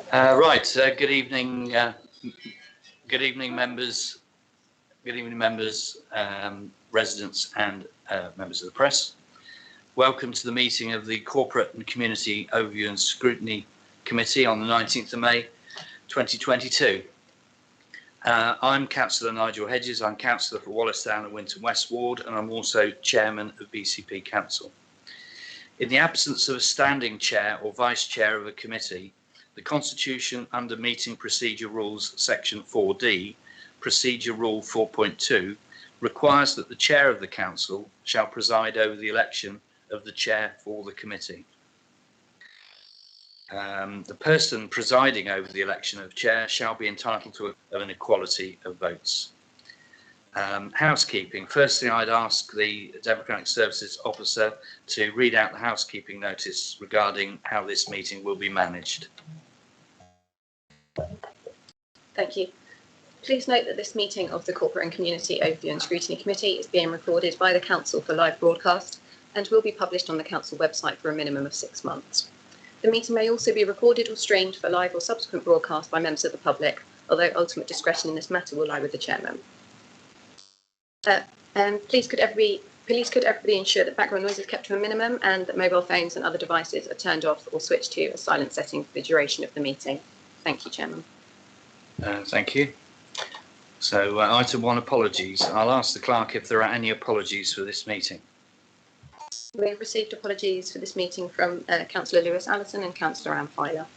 Good evening, members. Good evening, members, residents, and members of the press. Welcome to the meeting of the Corporate and Community Overview and Scrutiny Committee on the 19th of May, 2022. I'm Councillor Nigel Hedges. I'm Councillor for Wallasdown and Winton West Ward, and I'm also Chairman of BCP Council. In the absence of a standing chair or vice chair of a committee, the Constitution under Meeting Procedure Rules Section 4D, Procedure Rule 4.2, requires that the chair of the council shall preside over the election of the chair for the committee. The person presiding over the election of chair shall be entitled to an equality of votes. Housekeeping. Firstly, I'd ask the Democratic Services Officer to read out the housekeeping notice regarding how this meeting will be managed. Thank you. Please note that this meeting of the Corporate and Community Overview and Scrutiny Committee is being recorded by the Council for live broadcast and will be published on the Council website for a minimum of 6 months. The meeting may also be recorded or streamed for live or subsequent broadcast by members of the public, although ultimate discretion in this matter will lie with the chairman. Please could everybody ensure that background noise is kept to a minimum and that mobile phones and other devices are turned off or switched to a silent setting for the duration of the meeting. Thank you, Chairman. Thank you. So item 1, apologies. I'll ask the clerk if there are any apologies for this meeting. We have received apologies for this meeting from Councillor Lewis Allison and Councillor Anne Filer.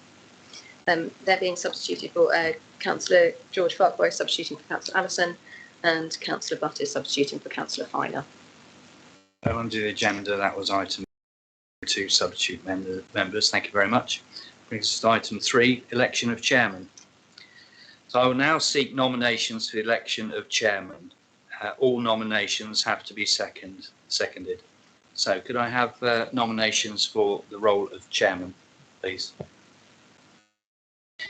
They're being substituted for Councillor George Farquhar substituting for Councillor Allison and Councillor Butt is substituting for Councillor Filer. Under the agenda, that was item 2, substitute members. Thank you very much. Brings us to item 3, election of chairman. So I will now seek nominations for the election of chairman. All nominations have to be seconded. So could I have nominations for the role of chairman, please?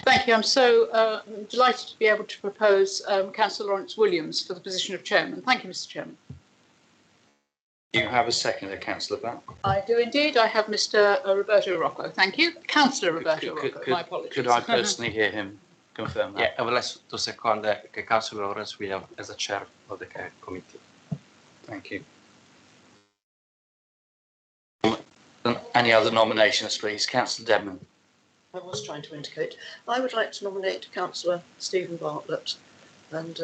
Thank you. I'm so delighted to be able to propose Councillor Lawrence Williams for the position of chairman. Thank you, Mr. Chairman. Do you have a seconder, Councillor Butt? I do indeed. I have Mr. Roberto Rocco. Thank you. Councillor Roberto Rocco. My apologies. Could I personally hear him confirm that? Yeah, I would like to second Councillor Lawrence Williams as the chair of the committee. Thank you. Any other nominations, please? Councillor Dedman. I was trying to indicate. I would like to nominate Councillor Stephen Bartlett, and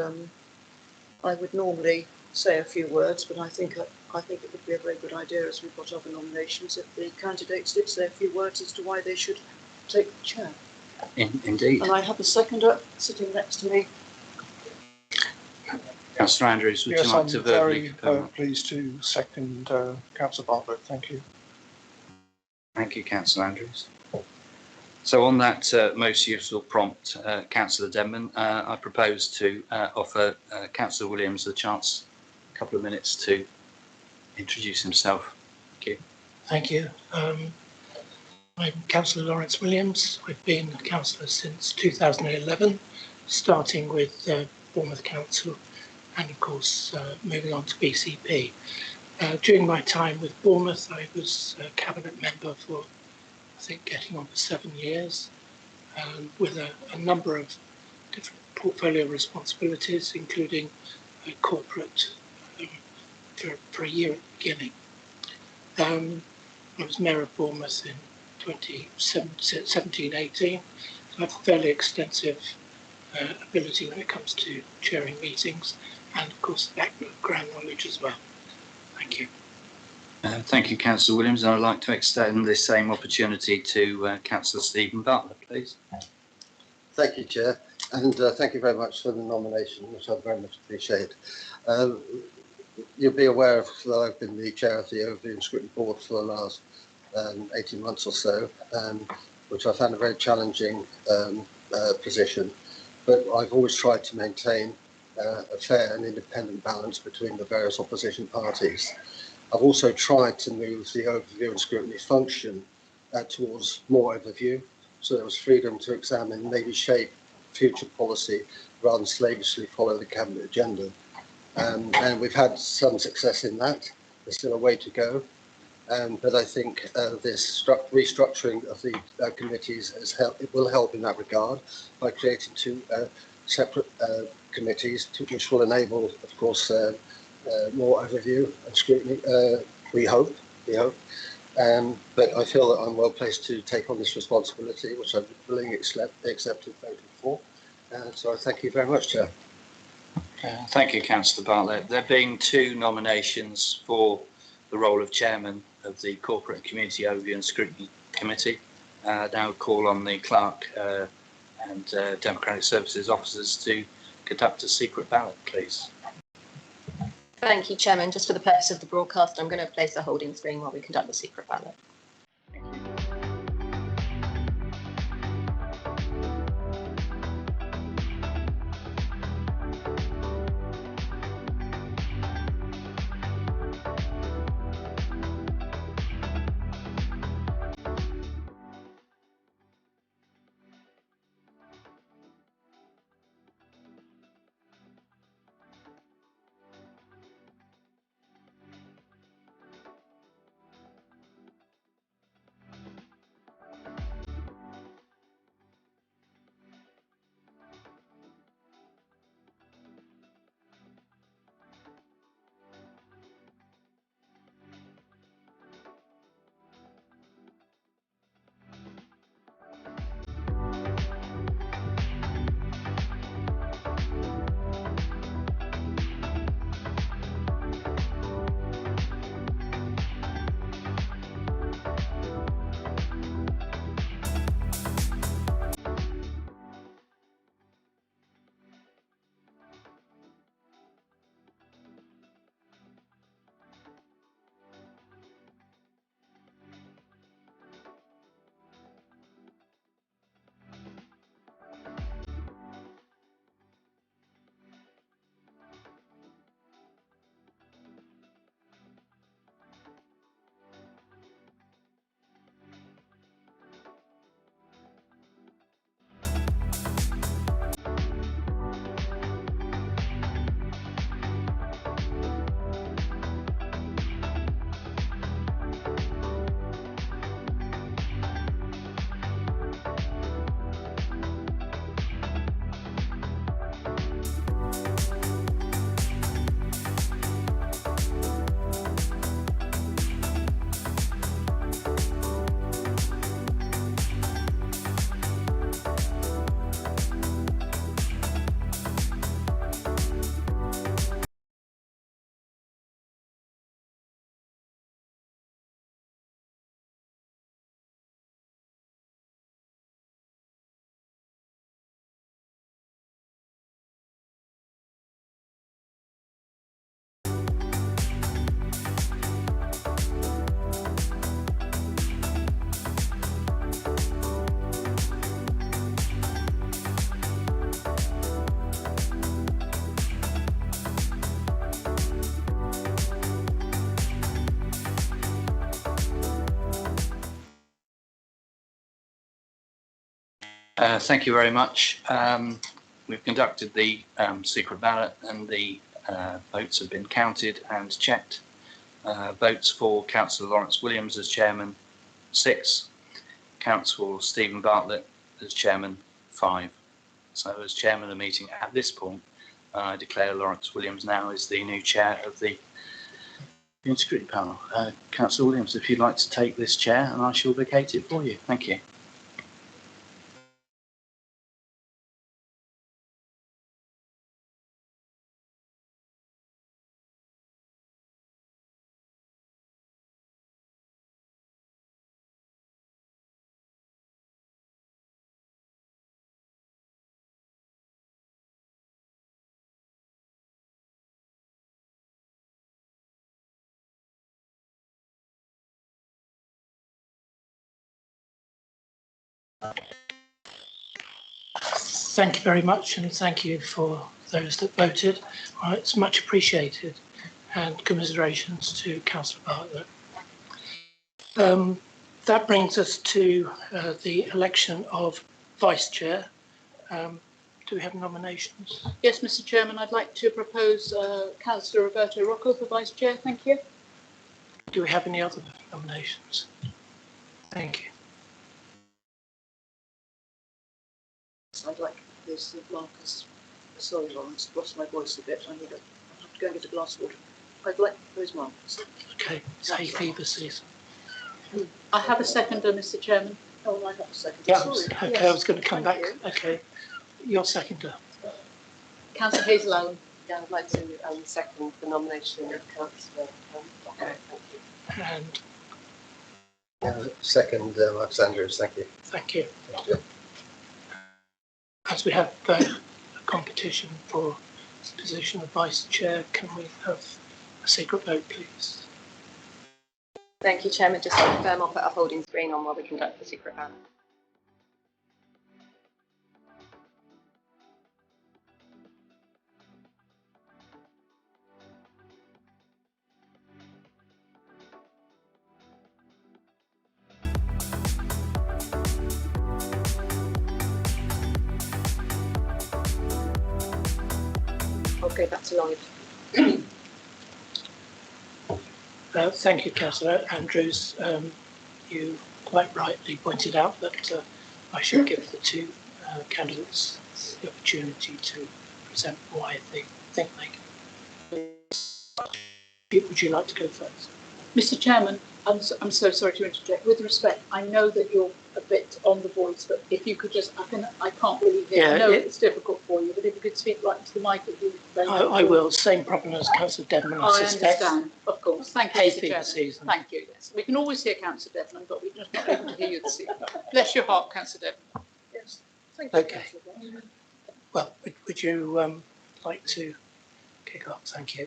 I would normally say a few words, but I think it would be a very good idea, as we've got other nominations, if the candidates did say a few words as to why they should take the chair. Indeed. And I have a seconder sitting next to me. Councillor Andrews, would you like to verbally confirm? I'm very pleased to second Councillor Bartlett. Thank you. Thank you, Councillor Andrews. So on that most useful prompt, Councillor Dedman, I propose to offer Councillor Williams the chance, a couple of minutes to introduce himself. Thank you. Thank you. I'm Councillor Lawrence Williams. I've been a councillor since 2011, starting with Bournemouth Council and of course moving on to BCP. During my time with Bournemouth, I was a cabinet member for, I think, getting on for 7 years, with a number of different portfolio responsibilities, including corporate for a year at the beginning. I was Mayor of Bournemouth in 2017-18, so I have a fairly extensive ability when it comes to chairing meetings and, of course, background knowledge as well. Thank you. Thank you, Councillor Williams. And I'd like to extend this same opportunity to Councillor Stephen Bartlett, please. Thank you, Chair, and thank you very much for the nomination, which I very much appreciate. You'll be aware that I've been the chair of the Overview and Scrutiny Board for the last 18 months or so, which I found a very challenging position, but I've always tried to maintain a fair and independent balance between the various opposition parties. I've also tried to move the overview and scrutiny function towards more overview, so there was freedom to examine, maybe shape future policy rather than slavishly follow the cabinet agenda. And we've had some success in that. There's still a way to go, But I think this restructuring of the committees it will help in that regard by creating two separate committees, which will enable, of course, more overview and scrutiny. We hope. But I feel that I'm well placed to take on this responsibility, which I've willingly accepted, voted for. So I thank you very much, Chair. Thank you, Councillor Bartlett. There being two nominations for the role of Chairman of the Corporate and Community Overview and Scrutiny Committee, now call on the Clerk and Democratic Services officers to conduct a secret ballot, please. Thank you, Chairman. Just for the purpose of the broadcast, I'm going to place a holding screen while we conduct the secret ballot. Thank you very much. We've conducted the secret ballot and the votes have been counted and checked. Votes for Councillor Lawrence Williams as Chairman, 6. Councillor Stephen Bartlett as Chairman, 5. So as Chairman of the meeting at this point, I declare Lawrence Williams now is the new Chair of the Scrutiny Panel. Councillor Williams, if you'd like to take this chair and I shall vacate it for you. Thank you. Thank you very much, and thank you for those that voted. It's much appreciated, and commiserations to Councillor Bartlett. That brings us to the election of Vice Chair. Do we have nominations? Yes, Mr. Chairman, I'd like to propose Councillor Roberto Rocco for Vice Chair. Thank you. Do we have any other nominations? Thank you. I'd like this Marcus. Sorry, Lawrence, lost my voice a bit. I have to go and get a glass of water. I'd like those Marcus. Okay, it's hay fever season. I have a seconder, Mr. Chairman. Oh, I have a second. Yeah, Sorry. okay, Yes. I was going to come Thank back. you. Okay, your seconder. Councillor Hazel Allen. Yeah, I'd like to second the nomination of Councillor. Okay. And Second, Marcus Andrews, thank you. thank you. As we have a competition for the position of Vice Chair, can we have a secret vote, please? Thank you, Chairman. Just to confirm, I'll put a holding screen on while we conduct the secret ballot. I'll go back to live. Thank you, Councillor Andrews. You quite rightly pointed out that I should give the two candidates the opportunity to present why they think they can. Would you like to go first? Mr. Chairman, I'm so sorry to interject. With respect, I know that you're a bit on the voice, but if you could just, I can't really hear. Yeah, I know it's difficult for you, but if you could speak right into the mic, it would be very I will. Same problem as Councillor Dedman, I I suspect. understand, of course. Thank you, Hay Mr. fever Chairman. season. Thank you, yes. We can always hear Councillor Dedman, but we're just not able to hear you this evening. Bless your heart, Councillor Dedman. Yes. Thank you, Okay. Councillor. Well, would you like to kick off? Thank you.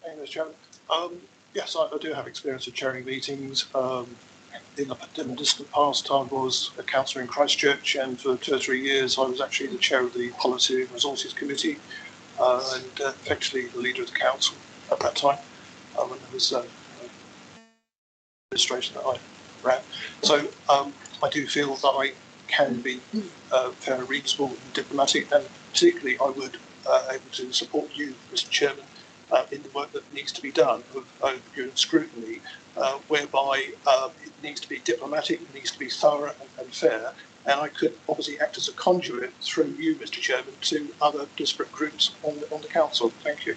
Thank you, Mr. Chairman. Yes, I do have experience of chairing meetings. In the distant past, I was a councillor in Christchurch, and for 2 or 3 years, I was actually the chair of the Policy and Resources Committee, and effectively the leader of the council at that time, when there was administration that I ran. So I do feel that I can be fair, reasonable, and diplomatic, and particularly I would able to support you, Mr. Chairman, in the work that needs to be done of scrutiny, whereby it needs to be diplomatic, it needs to be thorough and fair, and I could obviously act as a conduit through you, Mr. Chairman, to other disparate groups on the council. Thank you.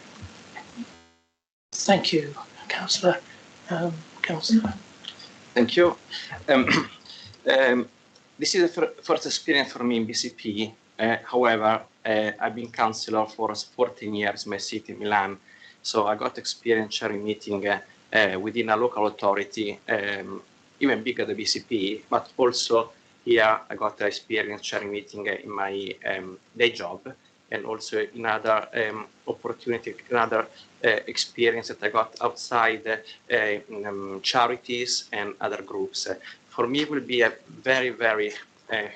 Thank you, Councillor. Councillor. Thank you. This is the first experience for me in BCP. However, I've been councillor for 14 years in my city, Milan. So I got experience chairing meeting within a local authority, even bigger than BCP, but also here I got experience chairing meeting in my day job, and also in other opportunity, another experience that I got outside charities and other groups. For me, it will be a very, very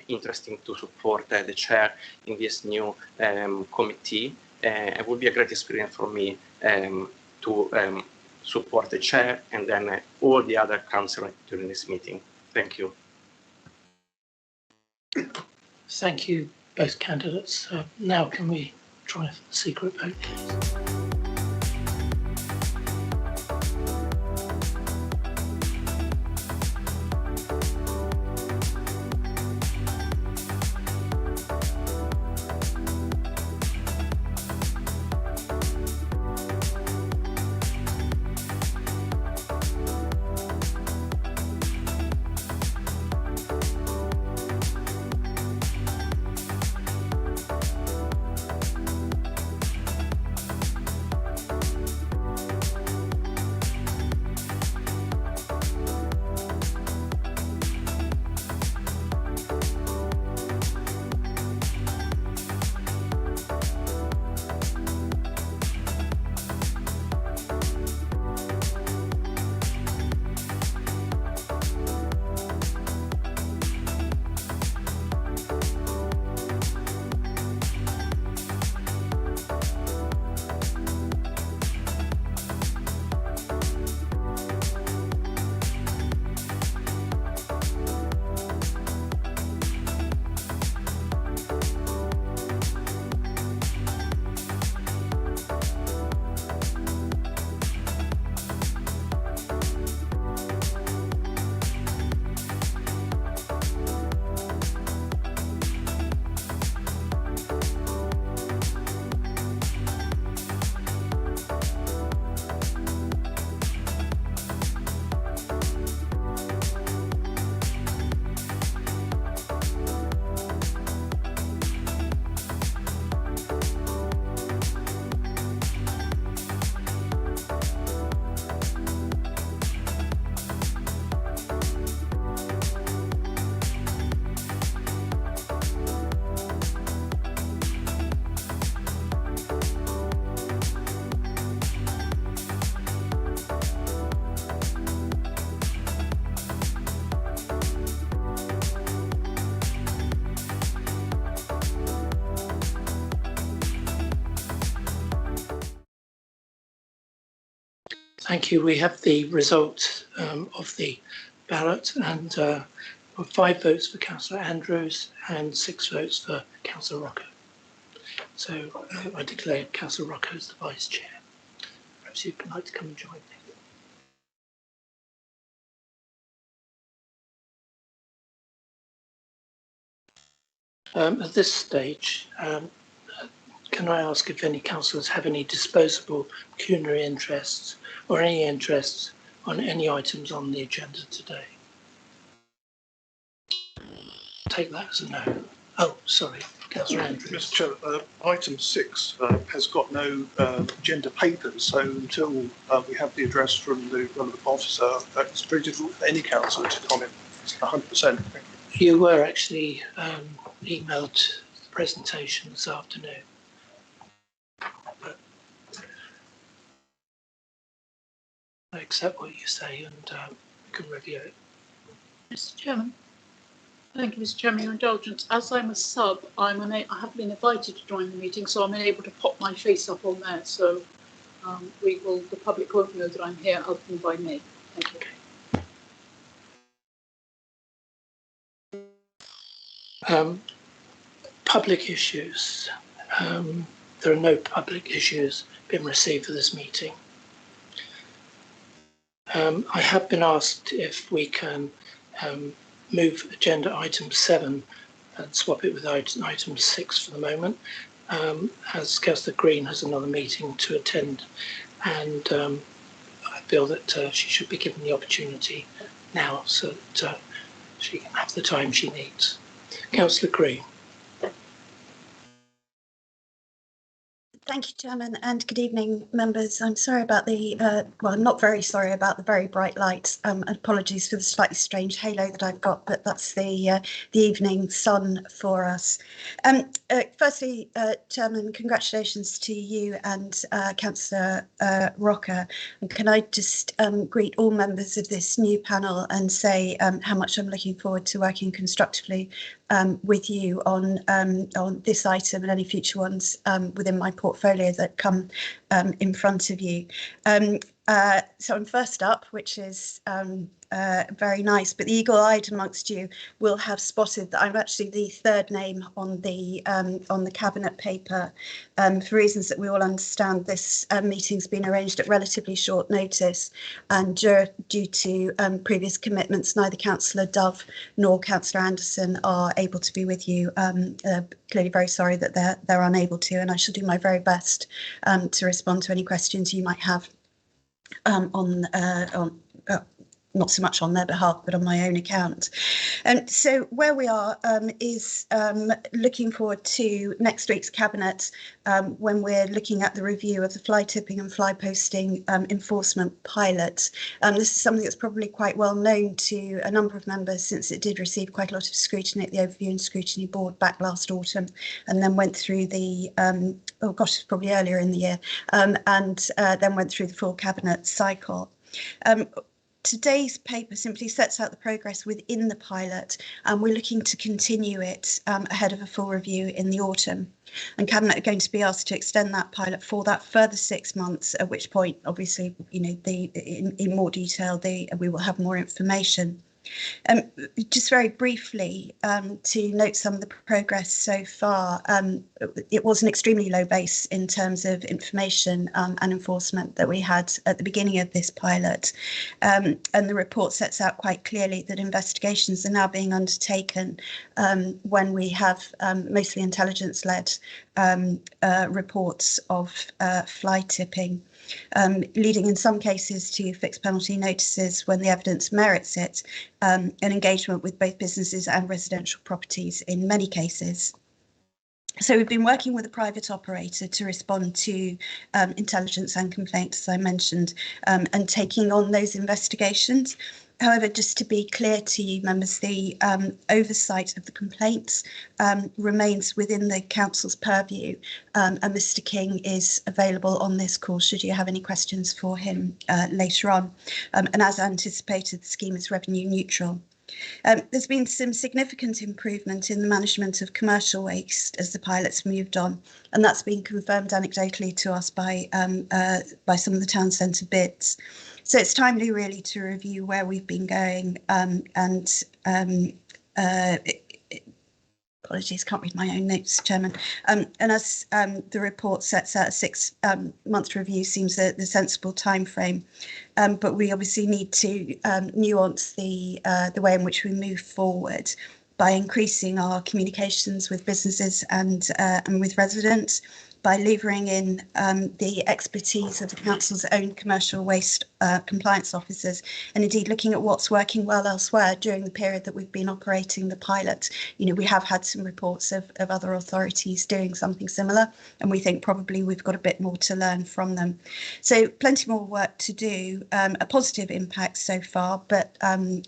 interesting to support the chair in this new committee. It will be a great experience for me to support the chair and then all the other councillors during this meeting. Thank you. Thank you, both candidates. Now can we try for the secret vote, please? Thank you. We have the result of the ballot, and 5 votes for Councillor Andrews and 6 votes for Councillor Rocco. So I declare Councillor Rocco as the Vice Chair. Perhaps you'd like to come and join me. At this stage, can I ask if any councillors have any disposable pecuniary interests or any interests on any items on the agenda today? Take that as a no. Oh, sorry, Councillor Andrews. Mr. Chair, item 6 has got no agenda papers, so until we have the address from the relevant officer, it's very difficult for any councillor to comment 100%. You were actually emailed the presentation this afternoon. But I accept what you say and we can review it. Mr. Chairman. Thank you, Mr. Chairman. Your indulgence. As I'm a sub, I haven't been invited to join the meeting, so I'm unable to pop my face up on there. So the public won't know that I'm here other than by name. Thank you. Public issues. There are no public issues been received for this meeting. I have been asked if we can move agenda item 7 and swap it with item 6 for the moment, as Councillor Green has another meeting to attend, and I feel that she should be given the opportunity now so that she can have the time she needs. Councillor Green. Thank you, Chairman, and good evening, members. I'm sorry about the, well, I'm not very sorry about the very bright lights. Apologies for the slightly strange halo that I've got, but that's the evening sun for us. Firstly, Chairman, congratulations to you and Councillor Rocker. And can I just greet all members of this new panel and say how much I'm looking forward to working constructively with you on this item and any future ones within my portfolio that come in front of you. So I'm first up, which is very nice, but the eagle-eyed amongst you will have spotted that I'm actually the third name on the cabinet paper. For reasons that we all understand, this meeting's been arranged at relatively short notice, and due to previous commitments, neither Councillor Dove nor Councillor Anderson are able to be with you. Clearly very sorry that they're unable to, and I shall do my very best to respond to any questions you might have not so much on their behalf, but on my own account. So where we are is looking forward to next week's Cabinet when we're looking at the review of the fly tipping and fly posting enforcement pilot. This is something that's probably quite well known to a number of members, since it did receive quite a lot of scrutiny at the Overview and Scrutiny Board back last autumn, and then went through the, oh gosh, it's probably earlier in the year, and then went through the full Cabinet cycle. Today's paper simply sets out the progress within the pilot, and we're looking to continue it ahead of a full review in the autumn. And Cabinet are going to be asked to extend that pilot for that further 6 months, at which point, obviously, you know, in more detail, we will have more information. Just very briefly, to note some of the progress so far, it was an extremely low base in terms of information and enforcement that we had at the beginning of this pilot. And the report sets out quite clearly that investigations are now being undertaken when we have mostly intelligence-led reports of fly tipping. Leading in some cases to fixed penalty notices when the evidence merits it, and engagement with both businesses and residential properties in many cases. So we've been working with a private operator to respond to intelligence and complaints, as I mentioned, and taking on those investigations. However, just to be clear to you, members, the oversight of the complaints remains within the council's purview, and Mr. King is available on this call should you have any questions for him later on. And as anticipated, the scheme is revenue neutral. There's been some significant improvement in the management of commercial waste as the pilot's moved on, and that's been confirmed anecdotally to us by some of the town centre bids. So it's timely really to review where we've been going apologies, can't read my own notes, Chairman. And as the report sets out, a 6-month review seems the sensible time frame. But we obviously need to nuance the way in which we move forward by increasing our communications with businesses and with residents, by levering in the expertise of the council's own commercial waste compliance officers, and indeed looking at what's working well elsewhere during the period that we've been operating the pilot. You know, we have had some reports of other authorities doing something similar, and we think probably we've got a bit more to learn from them. So plenty more work to do, a positive impact so far, but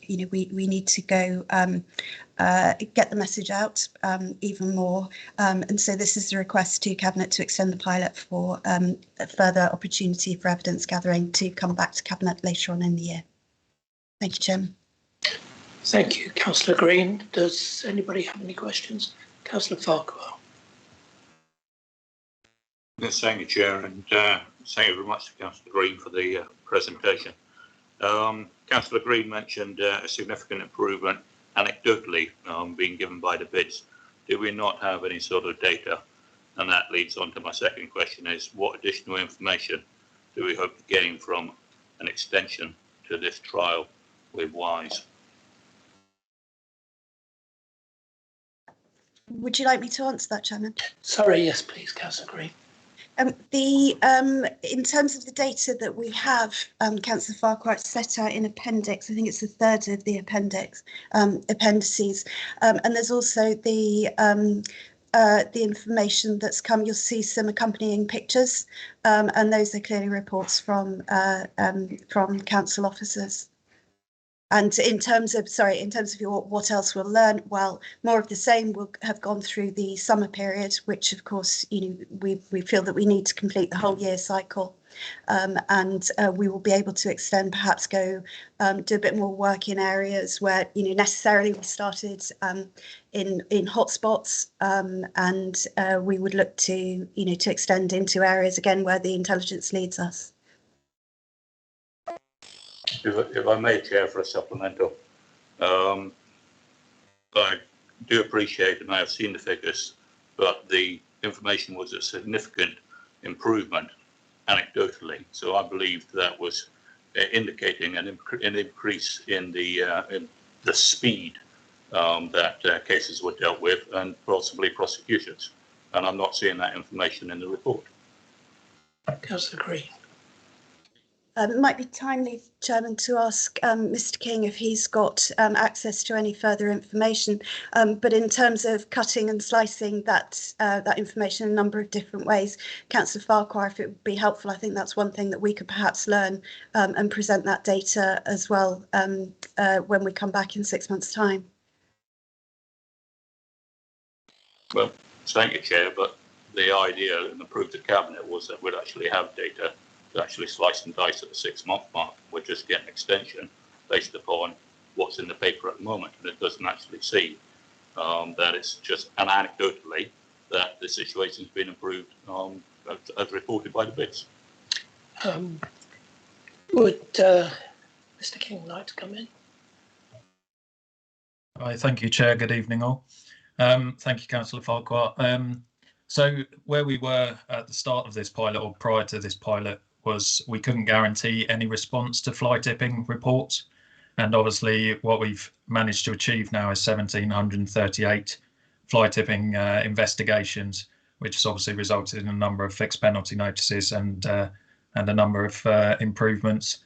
you know, we need to go get the message out even more. And so this is the request to Cabinet to extend the pilot for a further opportunity for evidence gathering to come back to Cabinet later on in the year. Thank you, Chairman. Thank you, Councillor Green. Does anybody have any questions? Councillor Farquhar. Yes, thank you, Chair, and thank you very much to Councillor Green for the presentation. Councillor Green mentioned a significant improvement anecdotally being given by the bids. Do we not have any sort of data? And that leads on to my second question, is what additional information do we hope to gain from an extension to this trial with WISE? Would you like me to answer that, Chairman? Sorry, yes, please, Councillor Green. In terms of the data that we have, Councillor Farquhar, it's set out in appendix. I think it's the third of the appendices, and there's also the information that's come. You'll see some accompanying pictures, and those are clearly reports from council officers. And in terms of what else we'll learn, well, more of the same. We'll have gone through the summer period, which of course, you know, we feel that we need to complete the whole year cycle, and we will be able to extend, perhaps go do a bit more work in areas where, you know, necessarily we started in hotspots, and we would look to, you know, to extend into areas again where the intelligence leads us. If I may, Chair, for a supplemental, I do appreciate, and I have seen the figures, but the information was a significant improvement anecdotally. So I believed that was indicating an increase in the speed that cases were dealt with and possibly prosecutions. And I'm not seeing that information in the report. Councillor Green. It might be timely, Chairman, to ask Mr. King if he's got access to any further information. But in terms of cutting and slicing that information in a number of different ways, Councillor Farquhar, if it would be helpful, I think that's one thing that we could perhaps learn and present that data as well when we come back in 6 months' time. Well, thank you, Chair, but the idea and approved at Cabinet was that we'd actually have data to actually slice and dice at the 6-month mark. We're just getting an extension based upon what's in the paper at the moment, and it doesn't actually see that it's just anecdotally that the situation's been improved as reported by the bids. Would Mr. King like to come in? Hi, thank you, Chair. Good evening, all. Thank you, Councillor Farquhar. So where we were at the start of this pilot, or prior to this pilot, was we couldn't guarantee any response to fly tipping reports. And obviously what we've managed to achieve now is 1,738 fly tipping investigations, which has obviously resulted in a number of fixed penalty notices and a number of improvements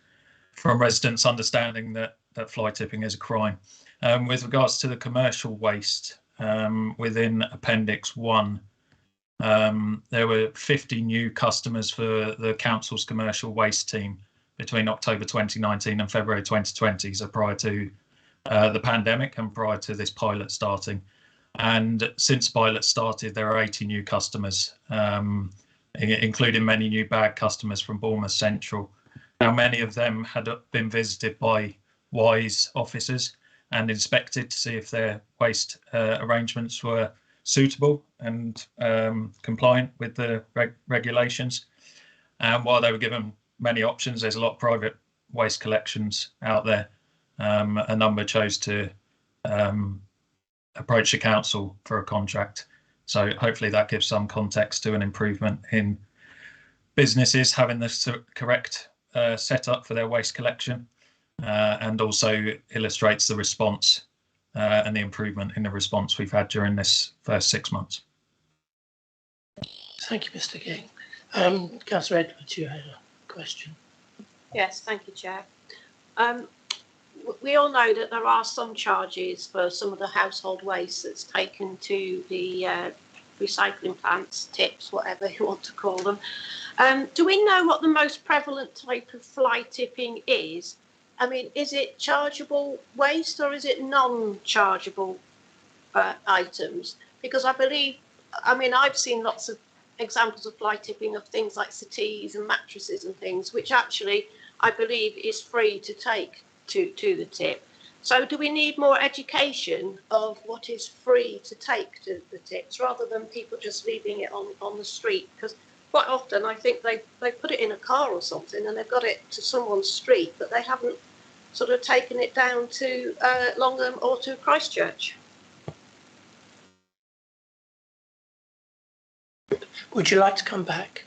from residents understanding that fly tipping is a crime. With regards to the commercial waste, within Appendix 1, there were 50 new customers for the council's commercial waste team between October 2019 and February 2020, so prior to the pandemic and prior to this pilot starting. And since pilot started, there are 80 new customers, including many new bag customers from Bournemouth Central. Now, many of them had been visited by WISE officers, and inspected to see if their waste arrangements were suitable and compliant with the regulations. And while they were given many options, there's a lot of private waste collections out there. A number chose to approach the council for a contract. So hopefully that gives some context to an improvement in businesses having the correct setup for their waste collection, and also illustrates the response and the improvement in the response we've had during this first 6 months. Thank you, Mr. King. Councillor Edwards, you had a question. Yes, thank you, Chair. We all know that there are some charges for some of the household waste that's taken to the recycling plants, tips, whatever you want to call them. Do we know what the most prevalent type of fly tipping is? I mean, is it chargeable waste or is it non-chargeable items? Because I believe, I mean, I've seen lots of examples of fly tipping of things like settees and mattresses and things, which actually I believe is free to take to the tip. So do we need more education of what is free to take to the tips rather than people just leaving it on the street? Because quite often I think they put it in a car or something and they've got it to someone's street, but they haven't sort of taken it down to Longham or to Christchurch. Would you like to come back?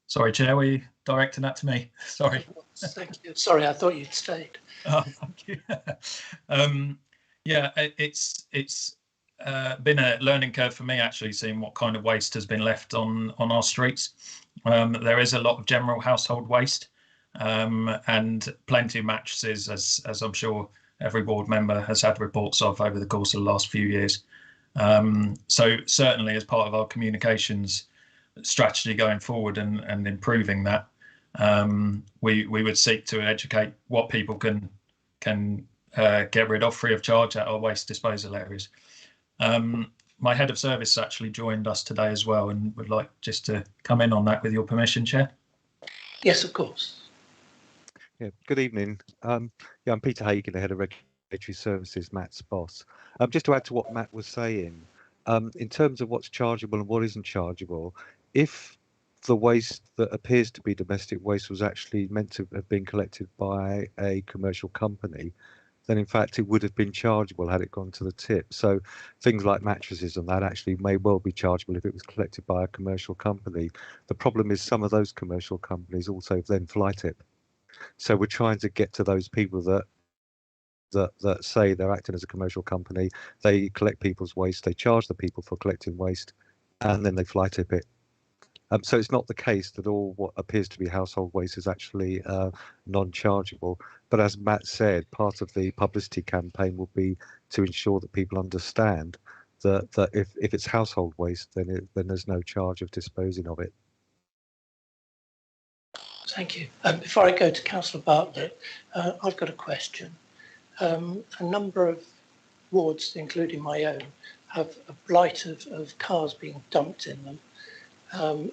Sorry, Chair, were you directing that to me? Sorry. Thank you. Sorry, I thought you'd stayed. Oh, thank you. Yeah, it's been a learning curve for me, actually, seeing what kind of waste has been left on our streets. There is a lot of general household waste, and plenty of mattresses, as I'm sure every board member has had reports of over the course of the last few years. So certainly, as part of our communications strategy going forward and improving that, we would seek to educate what people can get rid of free of charge at our waste disposal areas. My head of service actually joined us today as well, and would like just to come in on that with your permission, Chair. Yes, of course. Yeah, good evening. I'm Peter Hagan, the head of regulatory services, Matt's boss. Just to add to what Matt was saying, in terms of what's chargeable and what isn't chargeable, if the waste that appears to be domestic waste was actually meant to have been collected by a commercial company, then in fact it would have been chargeable had it gone to the tip. So things like mattresses and that actually may well be chargeable if it was collected by a commercial company. The problem is some of those commercial companies also then fly tip. So we're trying to get to those people that say they're acting as a commercial company, they collect people's waste, they charge the people for collecting waste, and then they fly tip it. So it's not the case that all what appears to be household waste is actually non-chargeable. But as Matt said, part of the publicity campaign will be to ensure that people understand that if it's household waste, then there's no charge of disposing of it. Thank you. Before I go to Councillor Bartlett, I've got a question. A number of wards, including my own, have a blight of cars being dumped in them,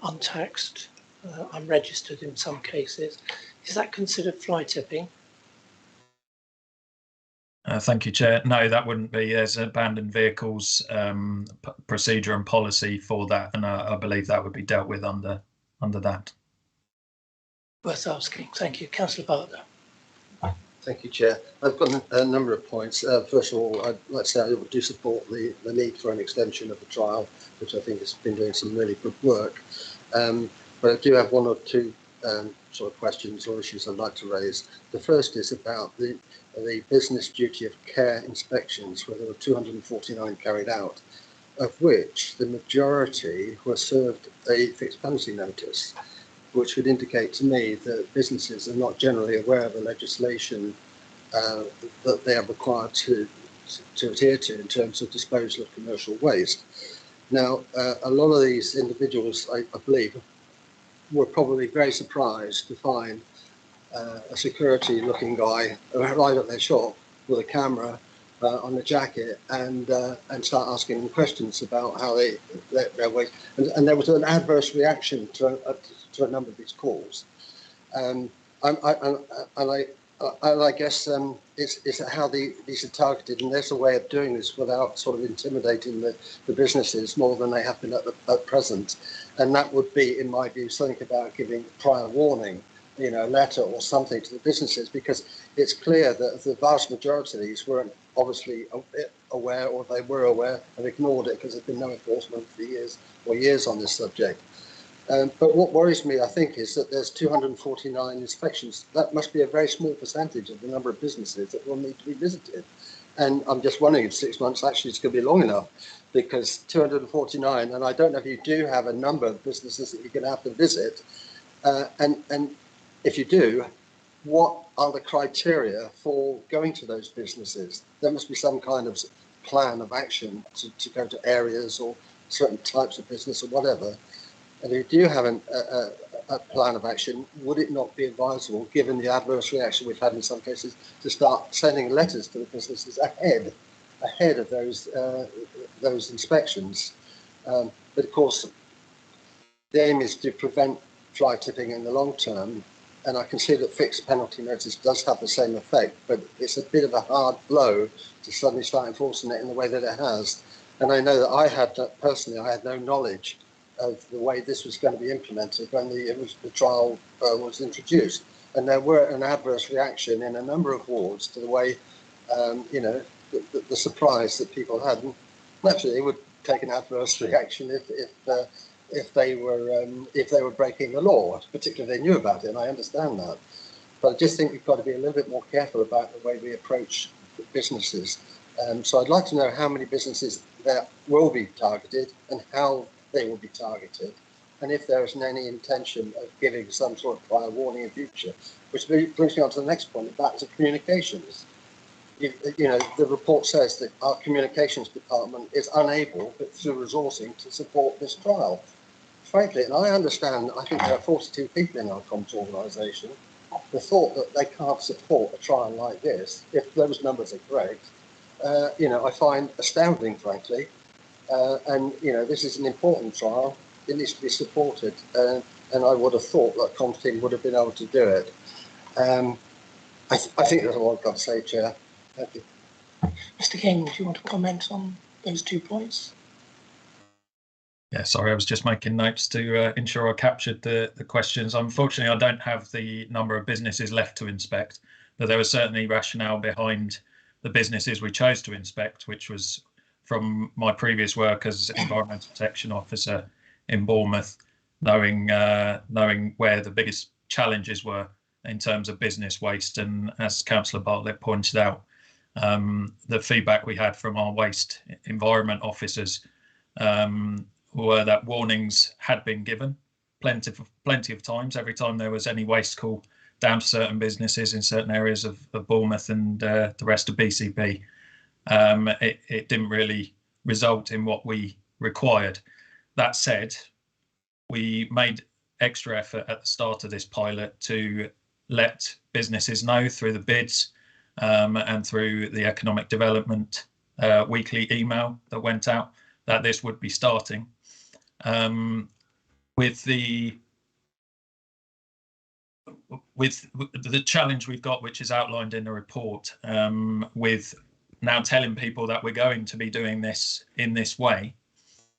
untaxed, unregistered in some cases. Is that considered fly tipping? Thank you, Chair. No, that wouldn't be. There's abandoned vehicles procedure and policy for that, and I believe that would be dealt with under that. Worth asking. Thank you. Councillor Bartlett. Thank you, Chair. I've got a number of points. First of all, I'd like to say I do support the need for an extension of the trial, which I think has been doing some really good work. But I do have one or two sort of questions or issues I'd like to raise. The first is about the business duty of care inspections, where there were 249 carried out, of which the majority were served a fixed penalty notice, which would indicate to me that businesses are not generally aware of the legislation that they are required to adhere to in terms of disposal of commercial waste. Now, a lot of these individuals, I believe, were probably very surprised to find a security-looking guy arrive at their shop with a camera on the jacket and start asking them questions about how their waste. And there was an adverse reaction to a number of these calls. I And I guess it's how these are targeted, and there's a way of doing this without sort of intimidating the businesses more than they have been at present. And that would be, in my view, something about giving prior warning, you know, a letter or something to the businesses, because it's clear that the vast majority of these weren't obviously aware, or they were aware and ignored it because there's been no enforcement for years on this subject. But what worries me, I think, is that there's 249 inspections. That must be a very small percentage of the number of businesses that will need to be visited. And I'm just wondering if 6 months actually is going to be long enough, because 249, and I don't know if you do have a number of businesses that you're going to have to visit. And if you do, what are the criteria for going to those businesses? There must be some kind of plan of action to go to areas or certain types of business or whatever. And if you do have a plan of action, would it not be advisable, given the adverse reaction we've had in some cases, to start sending letters to the businesses ahead of those inspections? But of course, the aim is to prevent fly tipping in the long term, and I can see that fixed penalty notice does have the same effect, but it's a bit of a hard blow to suddenly start enforcing it in the way that it has. And I know that I had no knowledge of the way this was going to be implemented when the trial was introduced, and there were an adverse reaction in a number of wards to the way, you know, the surprise that people had. And naturally, they would take an adverse reaction if they were breaking the law, particularly if they knew about it. And I understand that, but I just think we've got to be a little bit more careful about the way we approach businesses. So I'd like to know how many businesses there will be targeted and how they will be targeted, and if there isn't any intention of giving some sort of prior warning in future. Which brings me on to the next point, back to communications. You know, the report says that our communications department is unable, but through resourcing, to support this trial. Frankly, and I understand, I think there are 42 people in our comms organisation. The thought that they can't support a trial like this, if those numbers are correct, you know, I find astounding, frankly. And, you know, this is an important trial. It needs to be supported. And I would have thought that comms team would have been able to do it. I think that's all I've got to say, Chair. Thank you. Mr. King, do you want to comment on those 2 points? Yeah, sorry, I was just making notes to ensure I captured the questions. Unfortunately, I don't have the number of businesses left to inspect, but there was certainly rationale behind the businesses we chose to inspect, which was from my previous work as Environmental Protection Officer in Bournemouth, knowing where the biggest challenges were in terms of business waste. And as Councillor Bartlett pointed out, the feedback we had from our waste environment officers were that warnings had been given plenty of times. Every time there was any waste call down to certain businesses in certain areas of Bournemouth and the rest of BCP, it didn't really result in what we required. That said, we made extra effort at the start of this pilot to let businesses know through the bids and through the economic development weekly email that went out that this would be starting. With the challenge we've got, which is outlined in the report, with now telling people that we're going to be doing this in this way,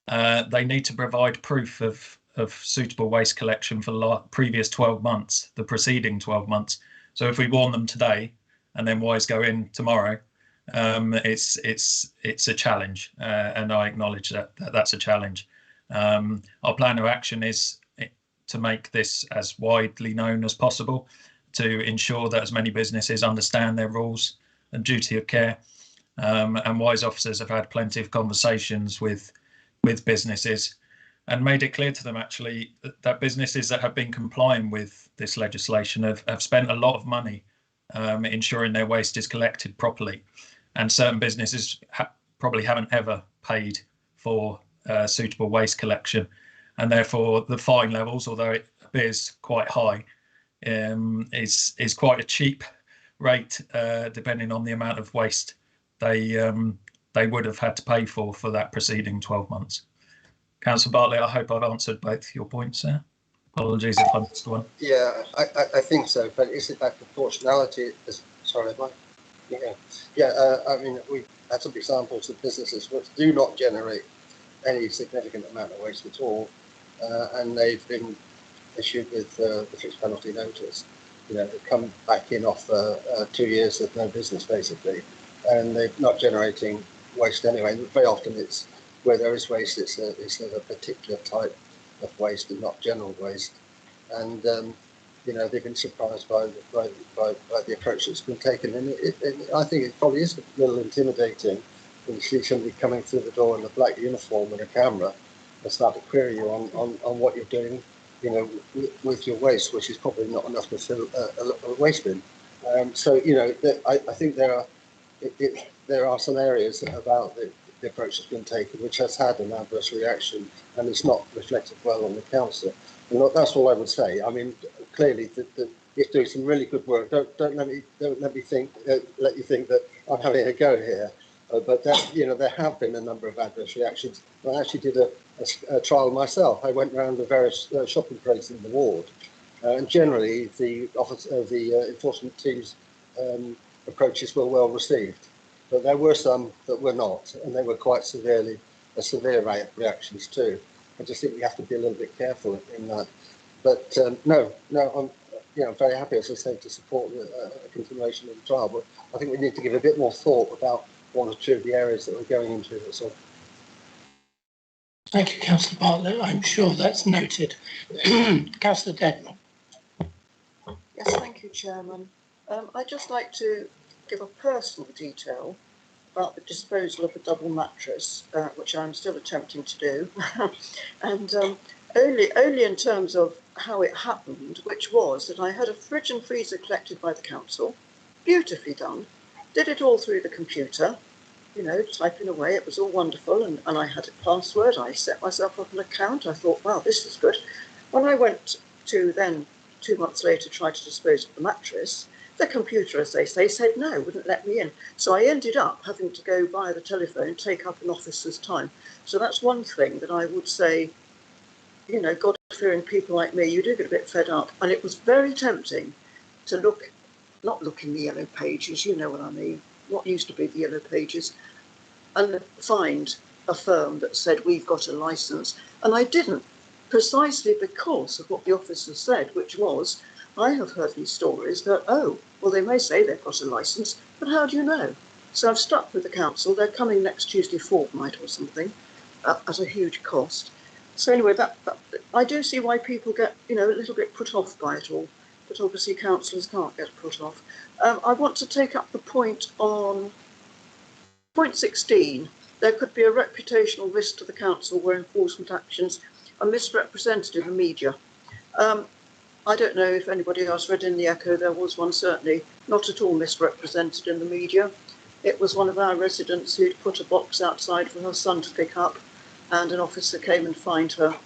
they need to provide proof of suitable waste collection for the previous 12 months, the preceding 12 months. So if we warn them today and then wise go in tomorrow, it's a challenge, and I acknowledge that that's a challenge. Our plan of action is to make this as widely known as possible, to ensure that as many businesses understand their rules and duty of care. And WISE officers have had plenty of conversations with businesses and made it clear to them actually that businesses that have been complying with this legislation have spent a lot of money ensuring their waste is collected properly. And certain businesses probably haven't ever paid for suitable waste collection. And therefore the fine levels, although it appears quite high, is quite a cheap rate depending on the amount of waste they would have had to pay for that preceding 12 months. Councillor Bartlett, I hope I've answered both your points there. Apologies if I missed one. Yeah, I think so, but is it that proportionality? Sorry, Mike. I mean, we've had some examples of businesses which do not generate any significant amount of waste at all, and they've been issued with the fixed penalty notice. You know, they come back in off 2 years of no business, basically, and they're not generating waste anyway. And very often it's where there is waste, it's a particular type of waste and not general waste. And you know, they've been surprised by the approach that's been taken. And I think it probably is a little intimidating when you see somebody coming through the door in a black uniform with a camera and start to query you on what you're doing, you know, with your waste, which is probably not enough to fill a waste bin. So, you know, I think there are some areas about the approach that's been taken which has had an adverse reaction, and it's not reflected well on the council. And that's all I would say. I mean, clearly, it's doing some really good work. Don't let you think that I'm having a go here. But you know, there have been a number of adverse reactions. I actually did a trial myself. I went around the various shopping places in the ward, and generally the enforcement team's approaches were well received. But there were some that were not, and they were quite severe reactions too. I just think we have to be a little bit careful in that. But no, I'm very happy, as I say, to support a continuation of the trial. But I think we need to give a bit more thought about one or two of the areas that we're going into. That's all. Thank you, Councillor Bartlett. I'm sure that's noted. Councillor Dedman. Yes, thank you, Chairman. I'd just like to give a personal detail about the disposal of a double mattress, which I'm still attempting to do, and only in terms of how it happened, which was that I had a fridge and freezer collected by the council, beautifully done, did it all through the computer, you know, typing away, it was all wonderful, and I had a password, I set myself up an account, I thought, wow, this is good. When I went to then, 2 months later, try to dispose of the mattress, the computer, as they say, said no, wouldn't let me in. So I ended up having to go via the telephone, take up an officer's time. So that's one thing that I would say, you know, God-fearing people like me, you do get a bit fed up. And it was very tempting to not look in the yellow pages, you know what I mean, what used to be the yellow pages, and find a firm that said, we've got a licence. And I didn't, precisely because of what the officer said, which was, I have heard these stories that, oh, well, they may say they've got a licence, but how do you know? So I've stuck with the council. They're coming next Tuesday fortnight or something at a huge cost. So anyway, that I do see why people get, you know, a little bit put off by it all, but obviously councillors can't get put off. I want to take up the point on point 16. There could be a reputational risk to the council where enforcement actions are misrepresented in the media. I don't know if anybody else read in the Echo, there was one certainly not at all misrepresented in the media. It was one of our residents who'd put a box outside for her son to pick up, and an officer came and fined her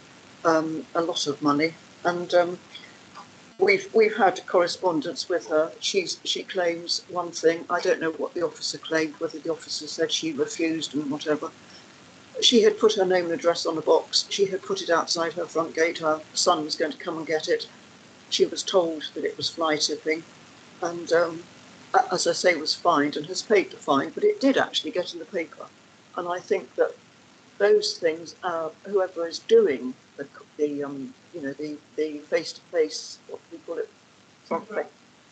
a lot of money. And we've had correspondence with her. She claims one thing. I don't know what the officer claimed, whether the officer said she refused and whatever. She had put her name and address on a box. She had put it outside her front gate. Her son was going to come and get it. She was told that it was fly tipping, and as I say, was fined and has paid the fine, but it did actually get in the paper. And I think that those things, whoever is doing the face-to-face, what do we call it?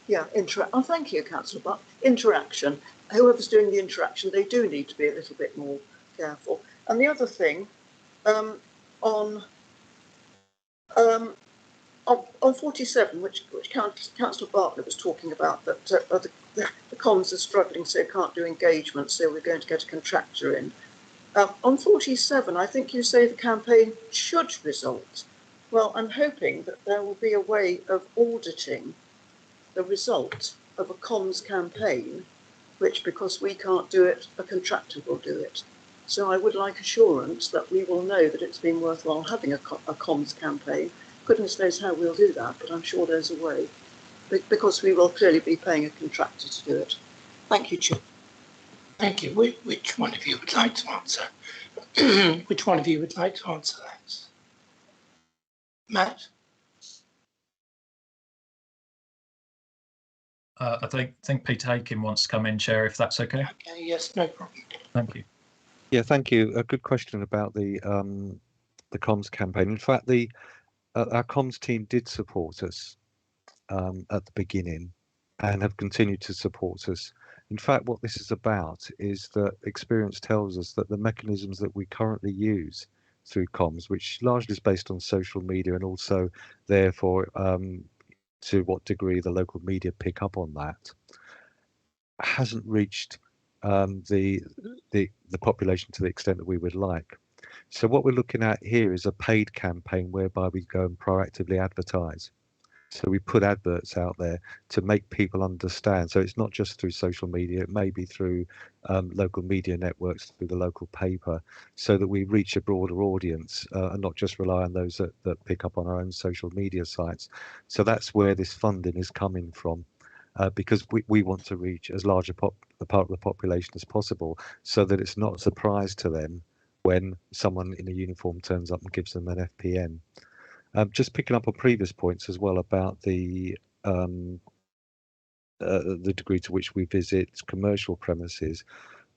Yeah, oh, thank you, Councillor Butt. Interaction. Whoever's doing the interaction, they do need to be a little bit more careful. And the other thing, on 47, which Councillor Bartlett was talking about, that the comms are struggling, so can't do engagement, so we're going to get a contractor in. On 47, I think you say the campaign should result. Well, I'm hoping that there will be a way of auditing the result of a comms campaign, which, because we can't do it, a contractor will do it. So I would like assurance that we will know that it's been worthwhile having a comms campaign. Goodness knows how we'll do that, but I'm sure there's a way, because we will clearly be paying a contractor to do it. Thank you, Chair. Thank you. Which one of you would like to answer? Which one of you would like to answer that? Matt? I think Peter Hakin wants to come in, Chair, if that's okay. Okay, yes, no problem. Thank you. Yeah, thank you. A good question about the comms campaign. In fact, our comms team did support us at the beginning and have continued to support us. In fact, what this is about is that experience tells us that the mechanisms that we currently use through comms, which largely is based on social media and also therefore to what degree the local media pick up on that, hasn't reached the population to the extent that we would like. So what we're looking at here is a paid campaign whereby we go and proactively advertise. So we put adverts out there to make people understand. So it's not just through social media, it may be through local media networks, through the local paper, so that we reach a broader audience and not just rely on those that pick up on our own social media sites. So that's where this funding is coming from. Because we want to reach as large a part of the population as possible, so that it's not a surprise to them when someone in a uniform turns up and gives them an FPN. Just picking up on previous points as well about the degree to which we visit commercial premises.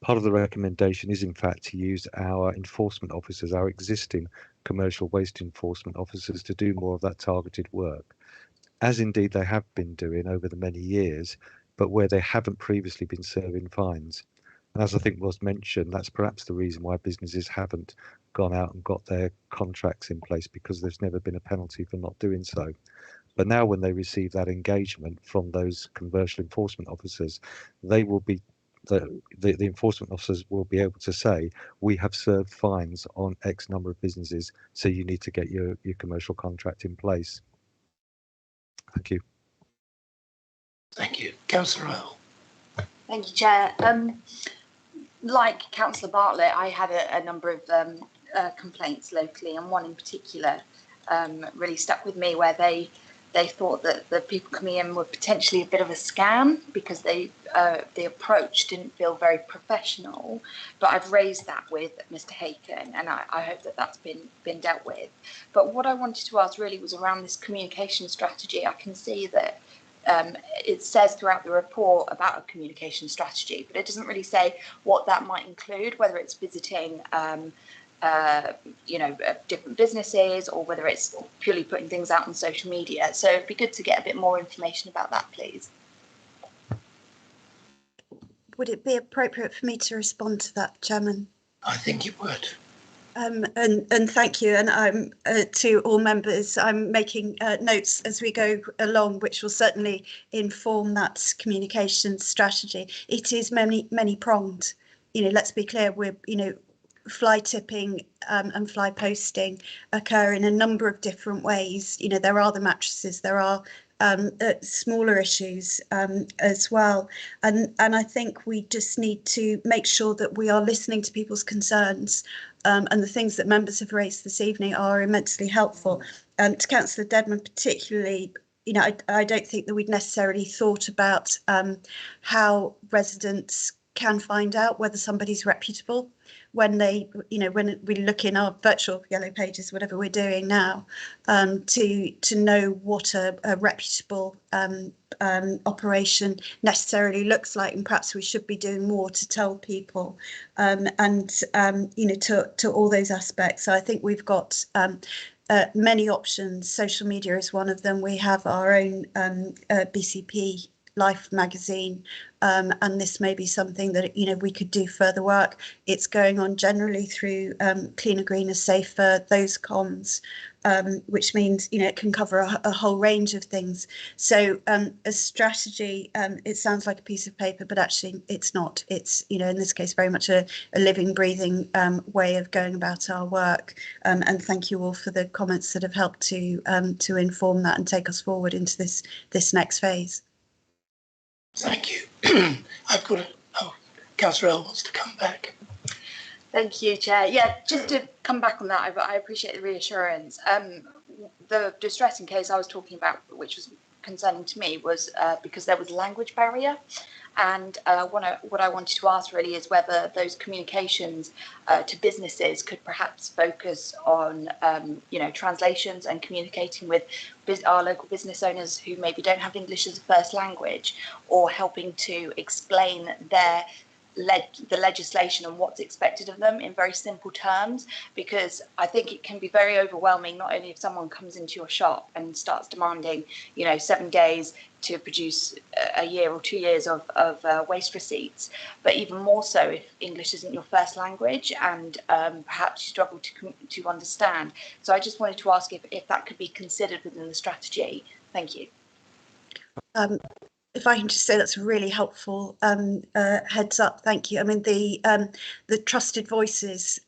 Part of the recommendation is in fact to use our enforcement officers, our existing commercial waste enforcement officers, to do more of that targeted work, as indeed they have been doing over the many years, but where they haven't previously been serving fines. And as I think was mentioned, that's perhaps the reason why businesses haven't gone out and got their contracts in place, because there's never been a penalty for not doing so. But now when they receive that engagement from those commercial enforcement officers, they will be the enforcement officers will be able to say, we have served fines on X number of businesses, so you need to get your commercial contract in place. Thank you. Thank you. Councillor Earl. Thank you, Chair. Like Councillor Bartlett, I had a number of complaints locally, and one in particular really stuck with me, where they thought that the people coming in were potentially a bit of a scam because the approach didn't feel very professional. But I've raised that with Mr. Hakin, and I hope that that's been dealt with. But what I wanted to ask really was around this communication strategy. I can see that it says throughout the report about a communication strategy, but it doesn't really say what that might include, whether it's visiting different businesses, or whether it's purely putting things out on social media. So it'd be good to get a bit more information about that, please. Would it be appropriate for me to respond to that, Chairman? I think it would. And thank you, and to all members. I'm making notes as we go along, which will certainly inform that communication strategy. It is many pronged. Let's be clear. We're fly tipping and fly posting occur in a number of different ways. There are the mattresses, there are smaller issues as well, and I think we just need to make sure that we are listening to people's concerns, and the things that members have raised this evening are immensely helpful. To Councillor Dedman particularly, I don't think that we'd necessarily thought about how residents can find out whether somebody's reputable when when we look in our virtual yellow pages, whatever we're doing now, to know what a reputable operation necessarily looks like, and perhaps we should be doing more to tell people, to all those aspects. So I think we've got many options. Social media is one of them. We have our own BCP Life magazine, and this may be something that we could do further work. It's going on generally through Cleaner, Greener, Safer, those comms, which means it can cover a whole range of things. So a strategy, it sounds like a piece of paper, but actually it's not. It's in this case very much a living, breathing way of going about our work. And thank you all for the comments that have helped to inform that and take us forward into this next phase. Thank you. I've got Councillor Earl wants to come back. Thank you, Chair. Yeah, just to come back on that, I appreciate the reassurance. The distressing case I was talking about, which was concerning to me was because there was a language barrier. And what I wanted to ask really is whether those communications to businesses could perhaps focus on, translations and communicating with our local business owners who maybe don't have English as a first language, or helping to explain the legislation and what's expected of them in very simple terms, because I think it can be very overwhelming, not only if someone comes into your shop and starts demanding, 7 days to produce a year or 2 years of waste receipts, but even more so if English isn't your first language and perhaps you struggle to understand. So I just wanted to ask if that could be considered within the strategy. Thank you. If I can just say that's a really helpful heads up. Thank you. I mean, the trusted voices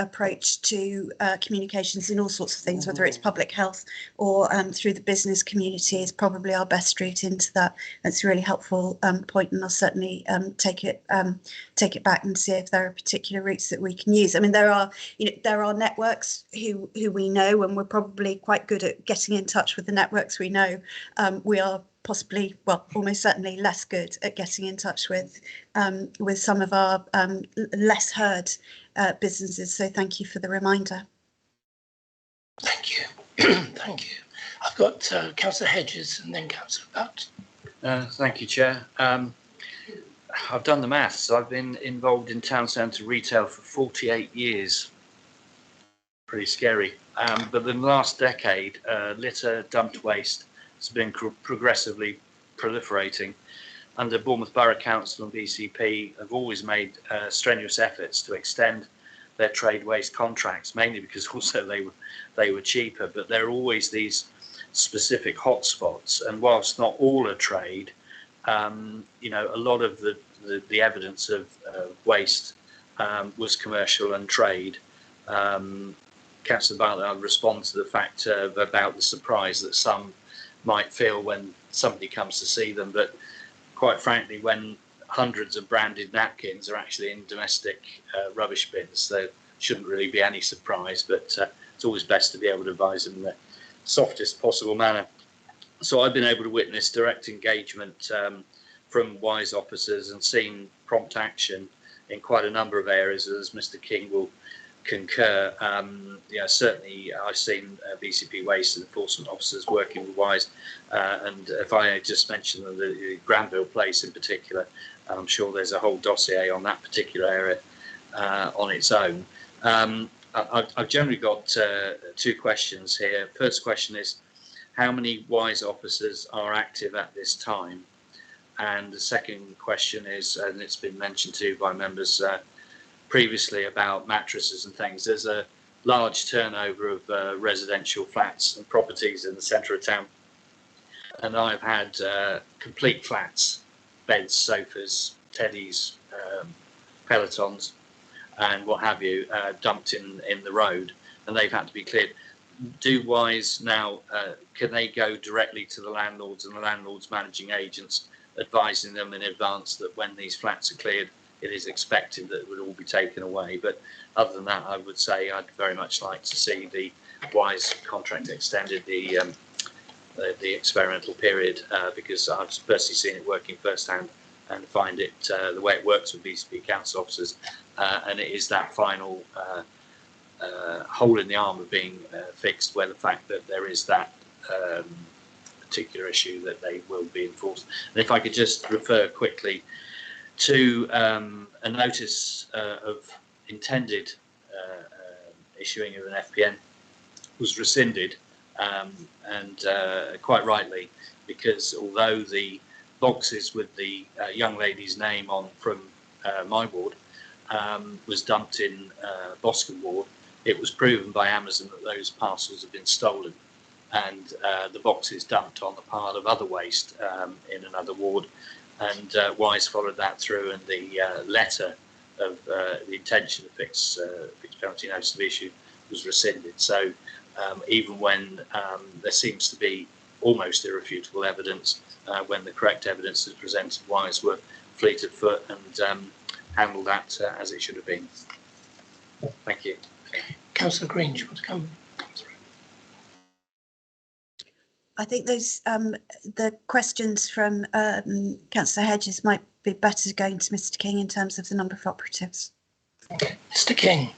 approach to communications in all sorts of things, whether it's public health or through the business community, is probably our best route into that. That's a really helpful point, and I'll certainly take it back and see if there are particular routes that we can use. I mean, there are networks who we know, and we're probably quite good at getting in touch with the networks we know. We are possibly, well, almost certainly less good at getting in touch with some of our less heard businesses. So thank you for the reminder. Thank you. Thank you. I've got Councillor Hedges and then Councillor Butt. Thank you, Chair. I've done the maths. I've been involved in town centre retail for 48 years. Pretty scary. But in the last decade, litter, dumped waste has been progressively proliferating. Under Bournemouth Borough Council and BCP have always made strenuous efforts to extend their trade waste contracts, mainly because also they were cheaper, but there are always these specific hotspots, and whilst not all are trade, a lot of the evidence of waste was commercial and trade. Councillor Bartlett, I'll respond to the fact about the surprise that some might feel when somebody comes to see them, but quite frankly, when hundreds of branded napkins are actually in domestic rubbish bins, there shouldn't really be any surprise, but it's always best to be able to advise them in the softest possible manner. So I've been able to witness direct engagement from wise officers and seen prompt action in quite a number of areas, as Mr. King will concur. Certainly I've seen BCP waste enforcement officers working with WISE, and if I just mention the Granville place in particular, I'm sure there's a whole dossier on that particular area on its own. I've generally got 2 questions here. First question is, how many WISE officers are active at this time? And the second question is, and it's been mentioned too by members previously about mattresses and things, there's a large turnover of residential flats and properties in the centre of town, and I've had complete flats, beds, sofas, teddies, pelotons and what have you dumped in the road, and they've had to be cleared. Do WISE now, can they go directly to the landlords and the landlords managing agents, advising them in advance that when these flats are cleared, it is expected that it would all be taken away? But other than that, I would say I'd very much like to see the WISE contract extended, the experimental period, because I've personally seen it working firsthand and find it the way it works with BCP council officers, and it is that final hole in the armour being fixed, where the fact that there is that particular issue that they will be enforced. And if I could just refer quickly to a notice of intended issuing of an FPN was rescinded, and quite rightly, because although the boxes with the young lady's name on from my ward was dumped in Boscombe ward, it was proven by Amazon that those parcels had been stolen, and the boxes dumped on the pile of other waste in another ward. And WISE followed that through, and the letter of the intention of fixed penalty notice to be issued was rescinded. So even when there seems to be almost irrefutable evidence, when the correct evidence is presented, WISE were fleet of foot and handled that as it should have been. Thank you. Councillor Green, do you want to come through? I think those the questions from Councillor Hedges might be better going to Mr. King in terms of the number of operatives. Mr. King.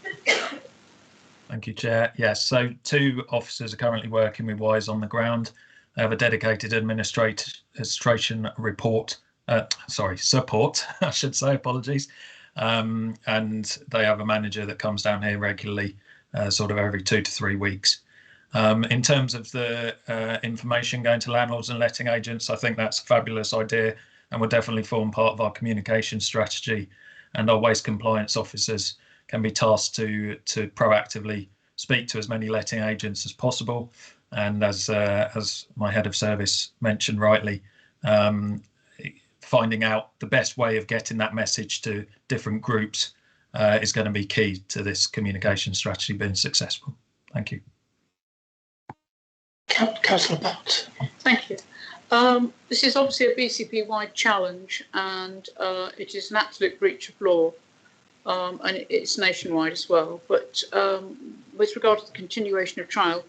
Thank you, Chair. Yes, so 2 officers are currently working with WISE on the ground. They have a dedicated administration support, I should say, apologies. And they have a manager that comes down here regularly, sort of every 2 to 3 weeks. In terms of the information going to landlords and letting agents, I think that's a fabulous idea and will definitely form part of our communication strategy. And our waste compliance officers can be tasked to proactively speak to as many letting agents as possible. And as my head of service mentioned rightly, finding out the best way of getting that message to different groups is going to be key to this communication strategy being successful. Thank you. Councillor Bott. Thank you. This is obviously a BCP-wide challenge, and it is an absolute breach of law, and it's nationwide as well. But with regard to the continuation of trial,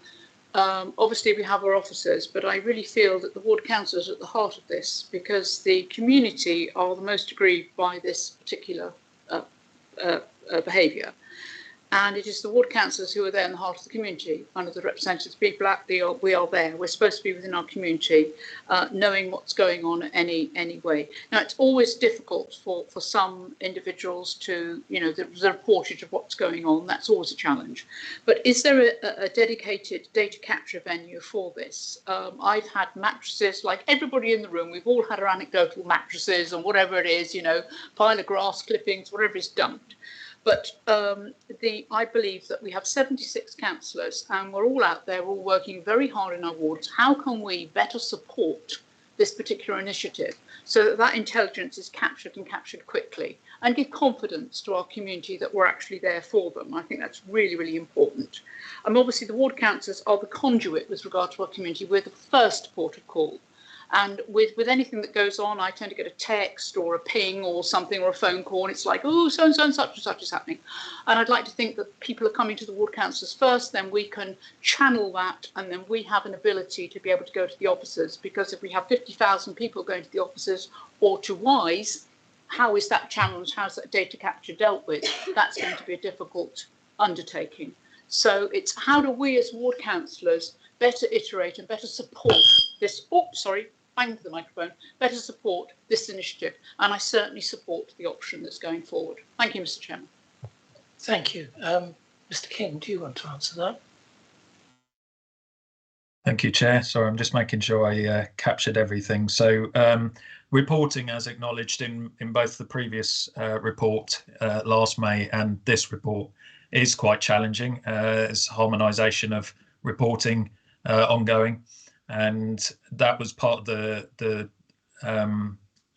obviously we have our officers, but I really feel that the ward councillors are at the heart of this, because the community are the most aggrieved by this particular behaviour. And it is the ward councillors who are there in the heart of the community, under the representatives people at we are there. We're supposed to be within our community, knowing what's going on any way. Now, it's always difficult for some individuals to, the reportage of what's going on. That's always a challenge. But is there a dedicated data capture venue for this? I've had mattresses, like everybody in the room, we've all had our anecdotal mattresses and whatever it is, pile of grass clippings, whatever is dumped. But I believe that we have 76 councillors and we're all out there, we're all working very hard in our wards. How can we better support this particular initiative so that that intelligence is captured and captured quickly, and give confidence to our community that we're actually there for them? I think that's really, really important. Obviously, the ward councillors are the conduit with regard to our community. We're the first port of call. And with anything that goes on, I tend to get a text or a ping or something or a phone call, and it's like, oh, so-and-so and such and such is happening. And I'd like to think that people are coming to the ward councillors first, then we can channel that, and then we have an ability to be able to go to the officers. Because if we have 50,000 people going to the officers or to WISE, how is that challenged? How's that data capture dealt with? That's going to be a difficult undertaking. So it's how do we as ward councillors better iterate and better support this, bang to the microphone, better support this initiative. And I certainly support the option that's going forward. Thank you, Mr. Chairman. Thank you. Mr. King, do you want to answer that? Thank you, Chair. Sorry, I'm just making sure I captured everything. So reporting, as acknowledged in both the previous report last May and this report, is quite challenging. There's harmonisation of reporting ongoing. And that was part of the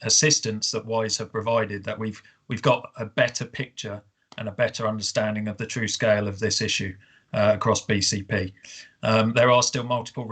assistance that WISE have provided, that we've got a better picture and a better understanding of the true scale of this issue across BCP. There are still multiple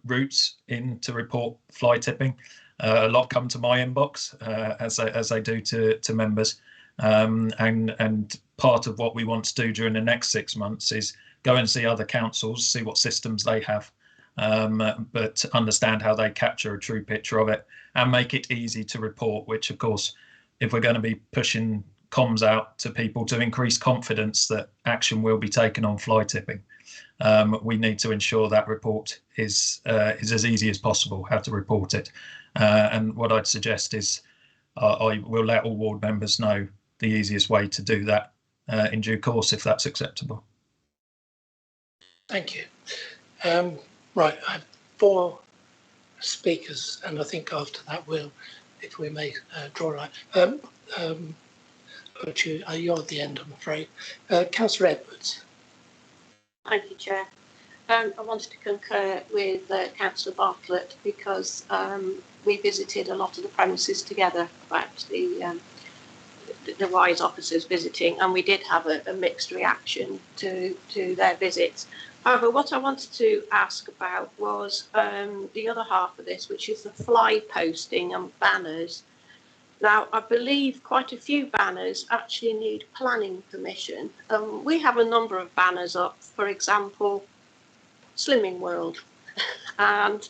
routes in to report fly tipping. A lot come to my inbox as they do to members. And part of what we want to do during the next 6 months is go and see other councils, see what systems they have, but understand how they capture a true picture of it and make it easy to report, which of course, if we're going to be pushing comms out to people to increase confidence that action will be taken on fly tipping, we need to ensure that report is as easy as possible, how to report it. And what I'd suggest is I will let all ward members know the easiest way to do that in due course, if that's acceptable. Thank you. Right, I have 4 speakers, and I think after that we'll, if we may, draw a line. But you're at the end, I'm afraid. Councillor Edwards. Thank you, Chair. I wanted to concur with Councillor Bartlett, because we visited a lot of the premises together, about the WISE officers visiting, and we did have a mixed reaction to their visits. However, what I wanted to ask about was the other half of this, which is the fly posting and banners. Now, I believe quite a few banners actually need planning permission. We have a number of banners up, for example, Slimming World. And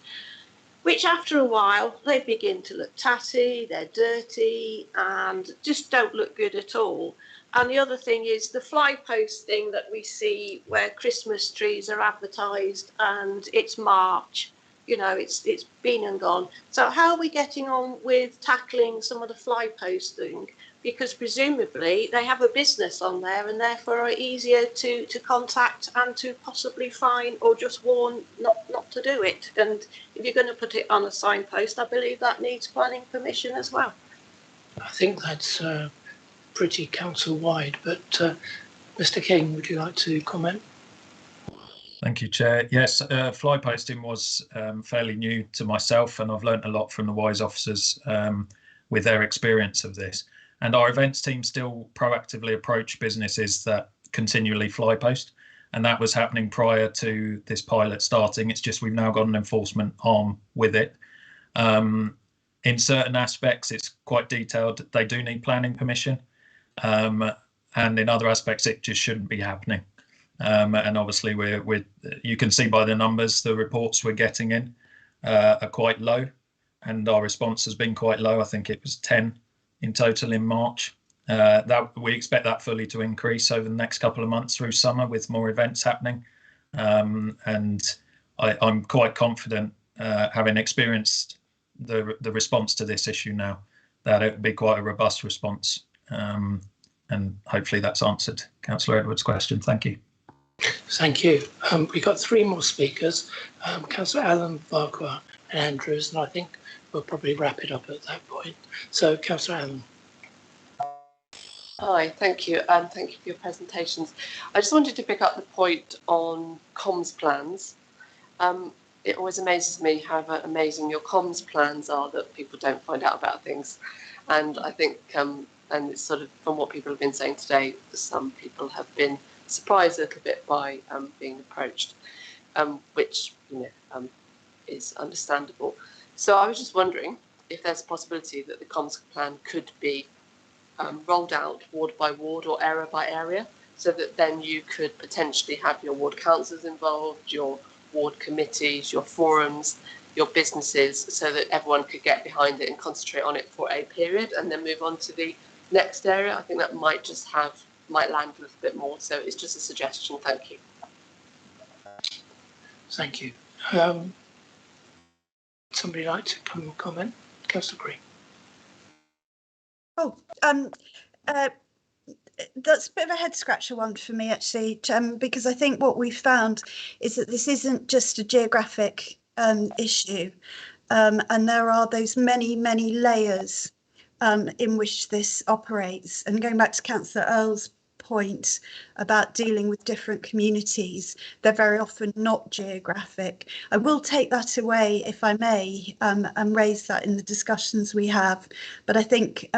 which after a while they begin to look tatty, they're dirty, and just don't look good at all. And the other thing is the fly posting that we see where Christmas trees are advertised and it's March, you know, it's been and gone. So how are we getting on with tackling some of the fly posting? Because presumably they have a business on there and therefore are easier to contact and to possibly fine or just warn not to do it. And if you're going to put it on a signpost, I believe that needs planning permission as well. I think that's pretty council-wide, but Mr. King, would you like to comment? Thank you, Chair. Yes, fly posting was fairly new to myself, and I've learnt a lot from the WISE officers with their experience of this. And our events team still proactively approach businesses that continually fly post, and that was happening prior to this pilot starting. It's just we've now got an enforcement arm with it. In certain aspects, it's quite detailed. They do need planning permission, and in other aspects, it just shouldn't be happening. And obviously, you can see by the numbers, the reports we're getting in are quite low, and our response has been quite low. I think it was 10 in total in March. That we expect that fully to increase over the next couple of months through summer with more events happening. And I'm quite confident, having experienced the response to this issue now, that it will be quite a robust response. And hopefully that's answered Councillor Edwards' question. Thank you. Thank you. We've got three more speakers, Councillor Allen, Farquhar and Andrews, and I think we'll probably wrap it up at that point. So, Councillor Allen. Hi, thank you, and thank you for your presentations. I just wanted to pick up the point on comms plans. It always amazes me how amazing your comms plans are, that people don't find out about things. And I think, and it's sort of from what people have been saying today, some people have been surprised a little bit by being approached, which is understandable. So I was just wondering if there's a possibility that the comms plan could be rolled out ward by ward or area by area, so that then you could potentially have your ward councillors involved, your ward committees, your forums, your businesses, so that everyone could get behind it and concentrate on it for a period and then move on to the next area. I think that might land a little bit more. So it's just a suggestion. Thank you. Thank you. Somebody like to come and comment? Councillor Green. Oh, that's a bit of a head scratcher one for me, actually, because I think what we found is that this isn't just a geographic issue, and there are those many layers in which this operates. And going back to Councillor Earle's point about dealing with different communities, they're very often not geographic. I will take that away, if I may, and raise that in the discussions we have. But I think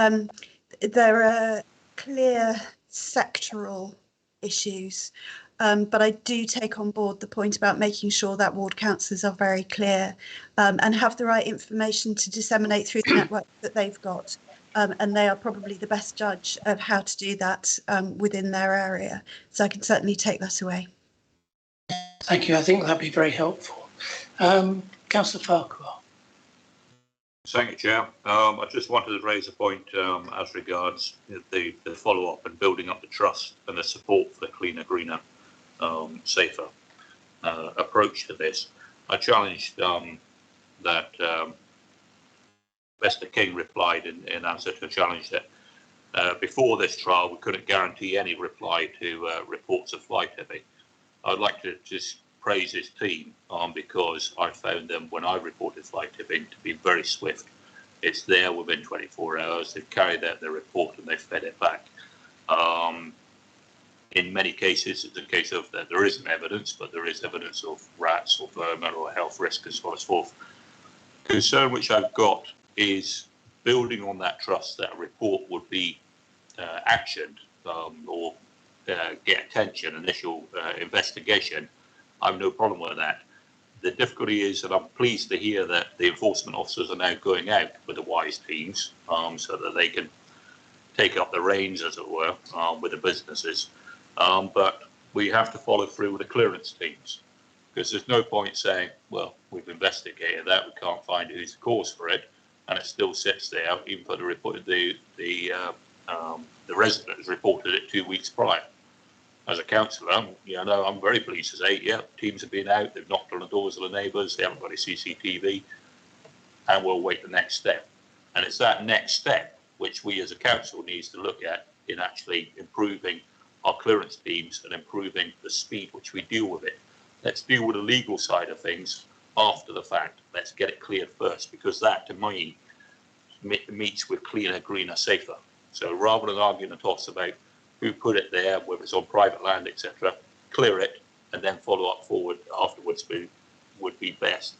there are clear sectoral issues. But I do take on board the point about making sure that ward councillors are very clear and have the right information to disseminate through the network that they've got. And they are probably the best judge of how to do that within their area. So I can certainly take that away. Thank you. I think that'd be very helpful. Councillor Farquhar. Thank you, Chair. I just wanted to raise a point as regards the follow-up and building up the trust and the support for the cleaner, greener, safer approach to this. I challenged that Mr. King replied in answer to a challenge that before this trial we couldn't guarantee any reply to reports of fly tipping. I'd like to just praise his team because I found them, when I reported fly tipping, to be very swift. It's there within 24 hours. They've carried out their report and they've fed it back. In many cases, it's a case of that there isn't evidence, but there is evidence of rats or vermin or health risk and so on and so forth. Concern which I've got is building on that trust that a report would be actioned or get attention, initial investigation. I have no problem with that. The difficulty is that I'm pleased to hear that the enforcement officers are now going out with the WISE teams so that they can take up the reins, as it were, with the businesses. But we have to follow through with the clearance teams. because there's no point saying, well, we've investigated that, we can't find who's the cause for it, and it still sits there, even though the resident has reported it 2 weeks prior. As a councillor, I'm very pleased to say, yeah, teams have been out, they've knocked on the doors of the neighbours, they haven't got a CCTV, and we'll wait the next step. And it's that next step which we as a council needs to look at in actually improving our clearance teams and improving the speed which we deal with it. Let's deal with the legal side of things after the fact. Let's get it cleared first, because that, to me, meets with cleaner, greener, safer. So rather than arguing a toss about who put it there, whether it's on private land, etc., clear it and then follow up forward afterwards would be best.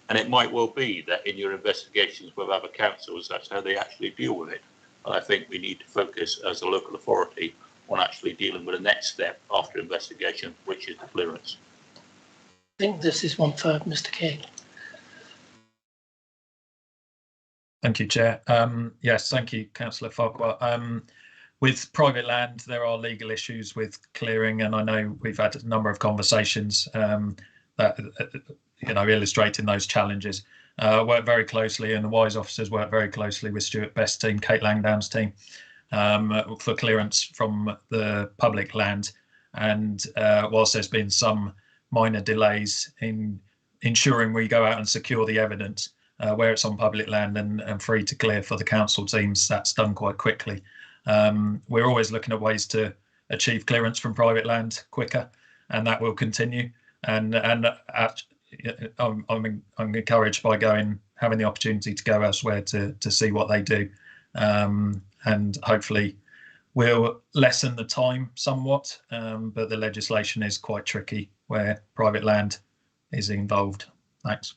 And it might well be that in your investigations with other councils, that's how they actually deal with it. And I think we need to focus as a local authority on actually dealing with the next step after investigation, which is the clearance. I think this is one for Mr. King. Thank you, Chair. Yes, thank you, Councillor Farquhar. With private land, there are legal issues with clearing, and I know we've had a number of conversations that illustrating those challenges. Work very closely, and the WISE officers work very closely with Stuart Best's team, Kate Langdown's team, for clearance from the public land. And whilst there's been some minor delays in ensuring we go out and secure the evidence, where it's on public land and free to clear for the council teams, that's done quite quickly. We're always looking at ways to achieve clearance from private land quicker, and that will continue. And I'm encouraged by having the opportunity to go elsewhere to see what they do, and hopefully we'll lessen the time somewhat. But the legislation is quite tricky where private land is involved. Thanks.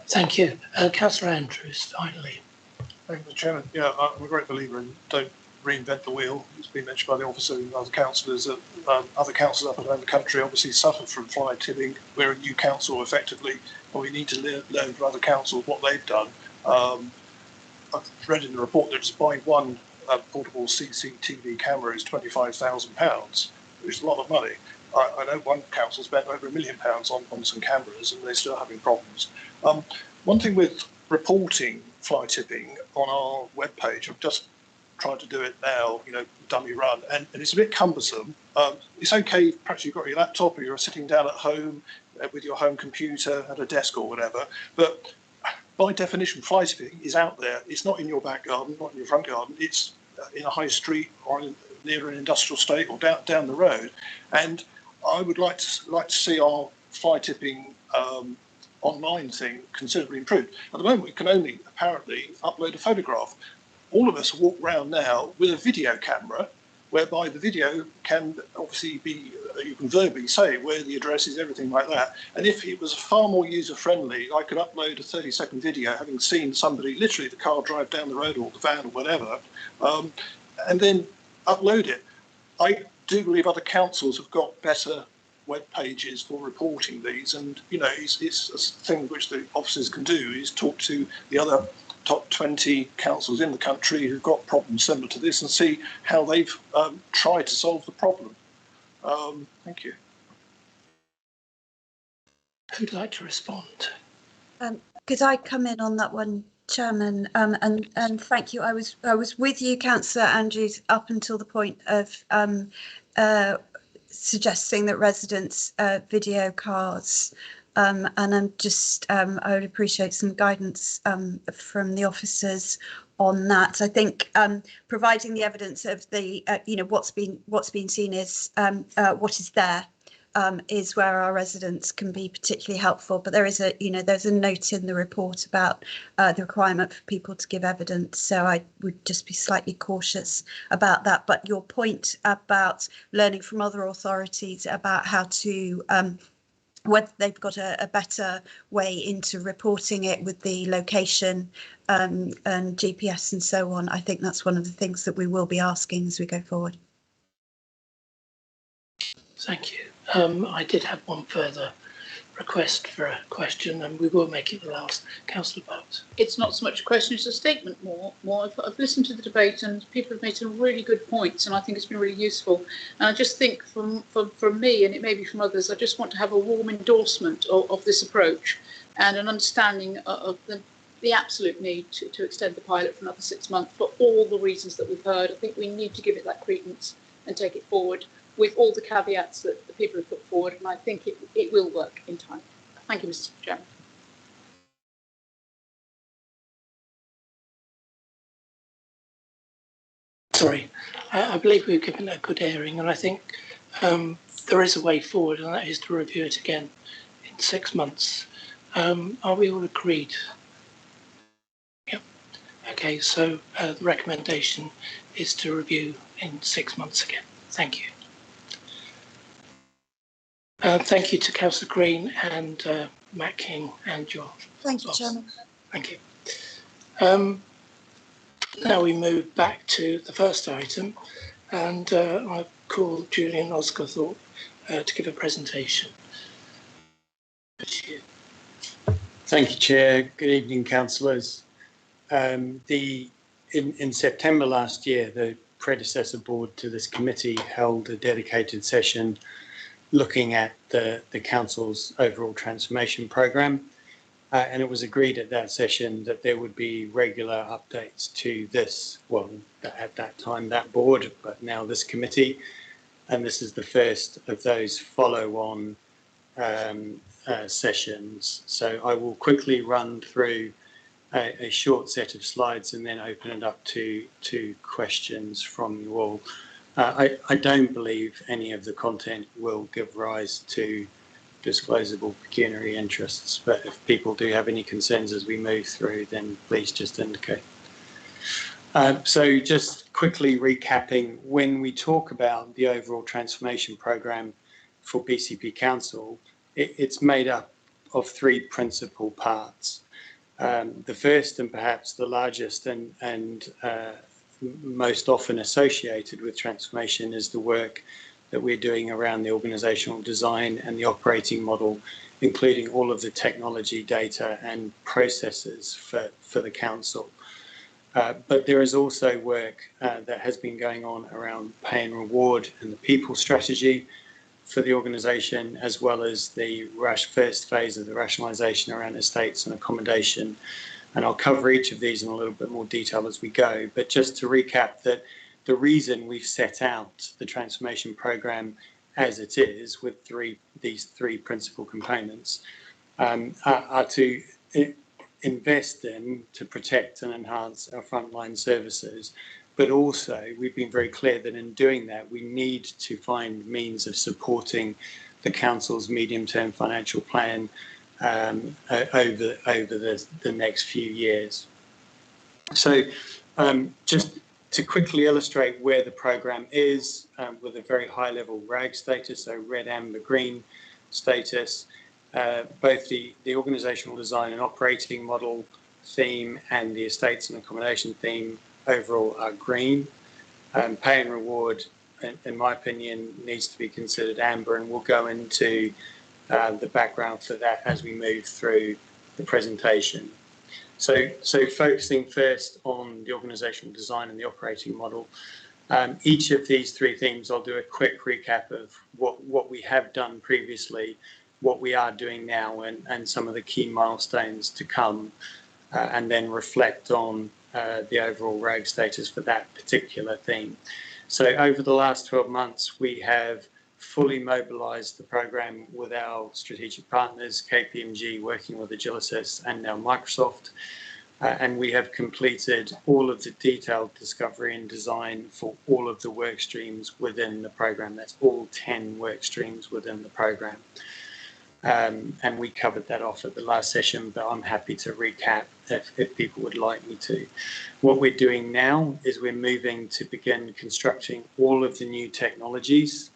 Thank you. Councillor Andrews, finally. Thank you, Mr. Chairman. Yeah, I'm a great believer in don't reinvent the wheel. It's been mentioned by the officer and other councillors that other councils up and down the country obviously suffer from fly tipping. We're a new council effectively, and we need to learn from other councils what they've done. I've read in the report that just buying one portable CCTV camera is £25,000, which is a lot of money. I know one council spent over £1 million on some cameras, and they're still having problems. One thing with reporting fly tipping on our webpage, I've just tried to do it now, dummy run, and it's a bit cumbersome. It's okay, perhaps you've got your laptop or you're sitting down at home with your home computer at a desk or whatever, but by definition, fly tipping is out there. It's not in your back garden, not in your front garden. It's in a high street or near an industrial estate or down the road. And I would like to see our fly tipping online thing considerably improved. At the moment, we can only apparently upload a photograph. All of us walk around now with a video camera, whereby the video can obviously be, you can verbally say where the address is, everything like that. And if it was far more user-friendly, I could upload a 30-second video having seen somebody, literally the car drive down the road or the van or whatever, and then upload it. I do believe other councils have got better web pages for reporting these, and it's a thing which the officers can do is talk to the other top 20 councils in the country who've got problems similar to this and see how they've tried to solve the problem. Thank you. Who'd like to respond? Could I come in on that one, Chairman? And thank you. I was with you, Councillor Andrews, up until the point of suggesting that residents video cards, and I'm just I would appreciate some guidance from the officers on that. I think providing the evidence of the what's been seen is what is there is where our residents can be particularly helpful. But there is there's a note in the report about the requirement for people to give evidence. So I would just be slightly cautious about that. But your point about learning from other authorities about how to whether they've got a better way into reporting it with the location and GPS and so on, I think that's one of the things that we will be asking as we go forward. Thank you. I did have one further request for a question, and we will make it the last. Councillor Barnes. It's not so much a question, it's a statement more. I've listened to the debate and people have made some really good points and I think it's been really useful. And I just think from me, and it may be from others, I just want to have a warm endorsement of this approach and an understanding of the absolute need to extend the pilot for another 6 months for all the reasons that we've heard. I think we need to give it that credence and take it forward with all the caveats that the people have put forward, and I think it will work in time. Thank you, Mr. Chairman. Sorry, I believe we've given it a good airing, and I think there is a way forward, and that is to review it again in 6 months. Are we all agreed? Yep. Okay, so the recommendation is to review in 6 months again. Thank you. Thank you to Councillor Green and Matt King and your Thank you, boss. Chairman. Thank you. Now we move back to the first item, and I call Julian Osgothorpe to give a presentation. Thank you, Chair. Good evening, councillors. In September last year, the predecessor board to this committee held a dedicated session looking at the council's overall transformation programme. And it was agreed at that session that there would be regular updates to this, well, at that time, that board, but now this committee. And this is the first of those follow-on sessions. So I will quickly run through a short set of slides and then open it up to questions from you all. I don't believe any of the content will give rise to disclosable pecuniary interests, but if people do have any concerns as we move through, then please just indicate. So just quickly recapping, when we talk about the overall transformation programme for BCP Council, it's made up of 3 principal parts. The first and perhaps the largest and most often associated with transformation is the work that we're doing around the organisational design and the operating model, including all of the technology, data and processes for the council. But there is also work that has been going on around pay and reward and the people strategy for the organisation, as well as the first phase of the rationalisation around estates and accommodation. And I'll cover each of these in a little bit more detail as we go. But just to recap that the reason we've set out the transformation programme as it is with these three principal components are to invest in, to protect and enhance our frontline services. But also we've been very clear that in doing that, we need to find means of supporting the council's medium-term financial plan over the next few years. So just to quickly illustrate where the programme is with a very high level RAG status, so red, amber, green status, both the organisational design and operating model theme and the estates and accommodation theme overall are green. Pay and reward, in my opinion, needs to be considered amber, and we'll go into the background for that as we move through the presentation. So focusing first on the organisational design and the operating model, each of these 3 themes, I'll do a quick recap of what we have done previously, what we are doing now, and some of the key milestones to come, and then reflect on the overall RAG status for that particular theme. So over the last 12 months, we have fully mobilised the programme with our strategic partners, KPMG, working with Agilitas and now Microsoft, and we have completed all of the detailed discovery and design for all of the work streams within the programme. That's all 10 work streams within the programme. And we covered that off at the last session, but I'm happy to recap if people would like me to. What we're doing now is we're moving to begin constructing all of the new technologies,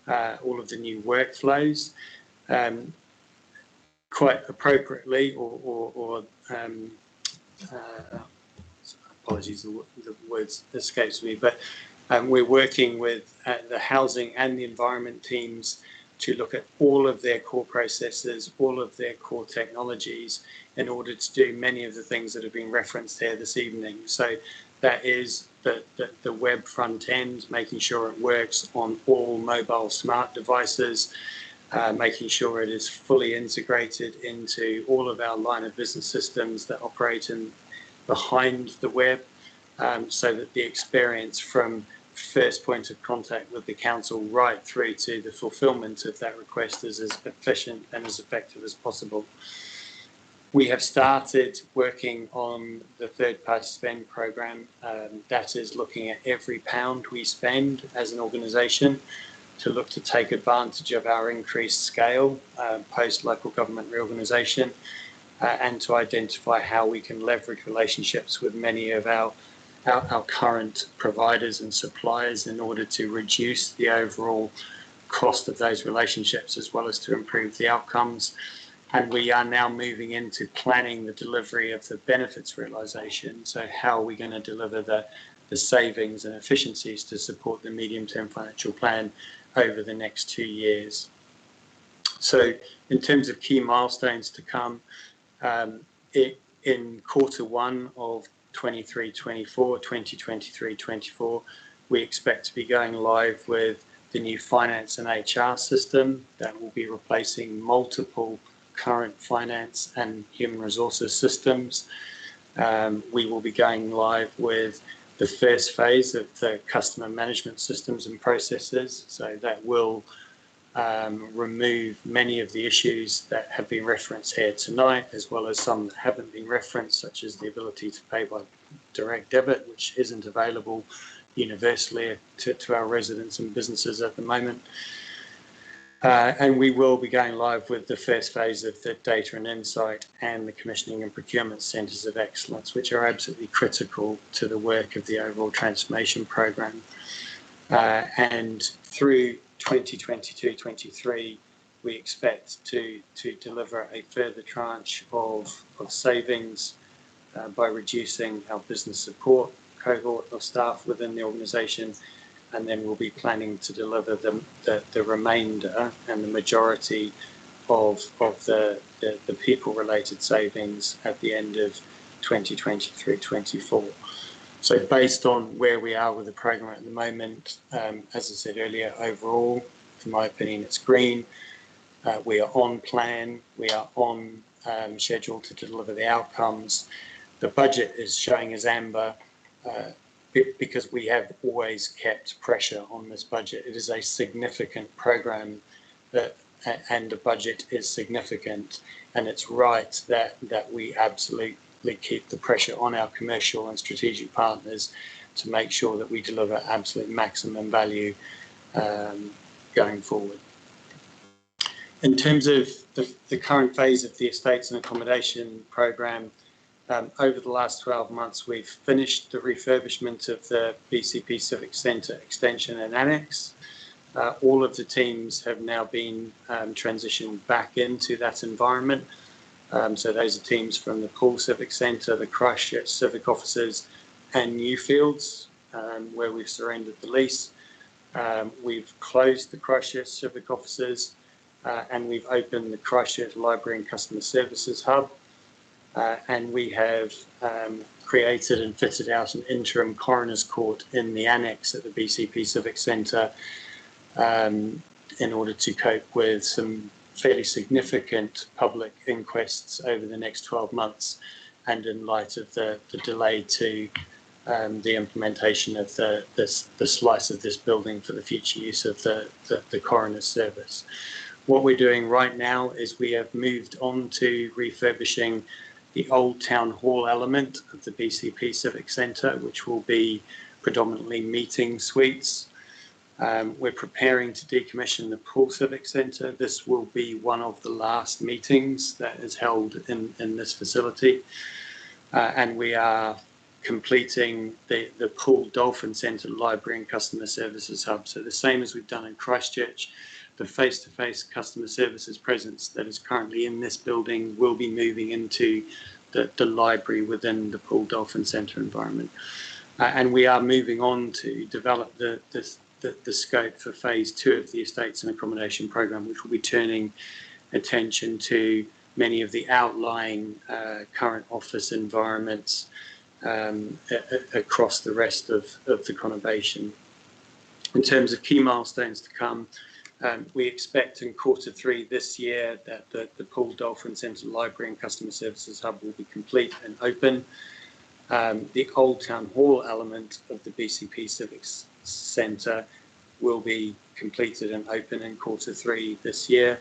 all of the new workflows, quite appropriately, apologies, the words escapes me, but we're working with the housing and the environment teams to look at all of their core processes, all of their core technologies, in order to do many of the things that have been referenced here this evening. So that is the web front end, making sure it works on all mobile smart devices, making sure it is fully integrated into all of our line of business systems that operate behind the web, so that the experience from first point of contact with the council right through to the fulfilment of that request is as efficient and as effective as possible. We have started working on the third-party spend program. That is looking at every pound we spend as an organisation to look to take advantage of our increased scale post-local government reorganisation, and to identify how we can leverage relationships with many of our current providers and suppliers in order to reduce the overall cost of those relationships, as well as to improve the outcomes. And we are now moving into planning the delivery of the benefits realisation. So how are we going to deliver the savings and efficiencies to support the medium-term financial plan over the next 2 years? So in terms of key milestones to come, in Q1 of 2023-24, we expect to be going live with the new finance and HR system that will be replacing multiple current finance and human resources systems. We will be going live with the first phase of the customer management systems and processes. So that will remove many of the issues that have been referenced here tonight, as well as some that haven't been referenced, such as the ability to pay by direct debit, which isn't available universally to our residents and businesses at the moment. And we will be going live with the first phase of the data and insight and the commissioning and procurement centres of excellence, which are absolutely critical to the work of the overall transformation programme. And through 2022-23, we expect to deliver a further tranche of savings by reducing our business support cohort of staff within the organisation, and then we'll be planning to deliver the remainder and the majority of the people-related savings at the end of 2023-24. So based on where we are with the programme at the moment, as I said earlier, overall, in my opinion, it's green. We are on plan. We are on schedule to deliver the outcomes. The budget is showing as amber because we have always kept pressure on this budget. It is a significant programme and the budget is significant, and it's right that we absolutely keep the pressure on our commercial and strategic partners to make sure that we deliver absolute maximum value going forward. In terms of the current phase of the estates and accommodation programme, over the last 12 months, we've finished the refurbishment of the BCP Civic Centre extension and annex. All of the teams have now been transitioned back into that environment. So those are teams from the Poole Civic Centre, the Christchurch Civic Offices and Newfields, where we've surrendered the lease. We've closed the Christchurch Civic Offices and we've opened the Christchurch Library and Customer Services Hub. And we have created and fitted out an interim coroner's court in the annex at the BCP Civic Centre in order to cope with some fairly significant public inquests over the next 12 months, and in light of the delay to the implementation of the slice of this building for the future use of the coroner's service. What we're doing right now is we have moved on to refurbishing the old town hall element of the BCP Civic Centre, which will be predominantly meeting suites. We're preparing to decommission the Poole Civic Centre. This will be one of the last meetings that is held in this facility. And we are completing the Poole Dolphin Centre Library and Customer Services Hub. So the same as we've done in Christchurch, the face-to-face customer services presence that is currently in this building will be moving into the library within the Poole Dolphin Centre environment. And we are moving on to develop the the scope for phase 2 of the Estates and Accommodation Programme, which will be turning attention to many of the outlying current office environments across the rest of the conurbation. In terms of key milestones to come, we expect in Q3 this year that the Poole Dolphin Centre Library and Customer Services Hub will be complete and open. The Old Town Hall element of the BCP Civics Centre will be completed and open in Q3 this year.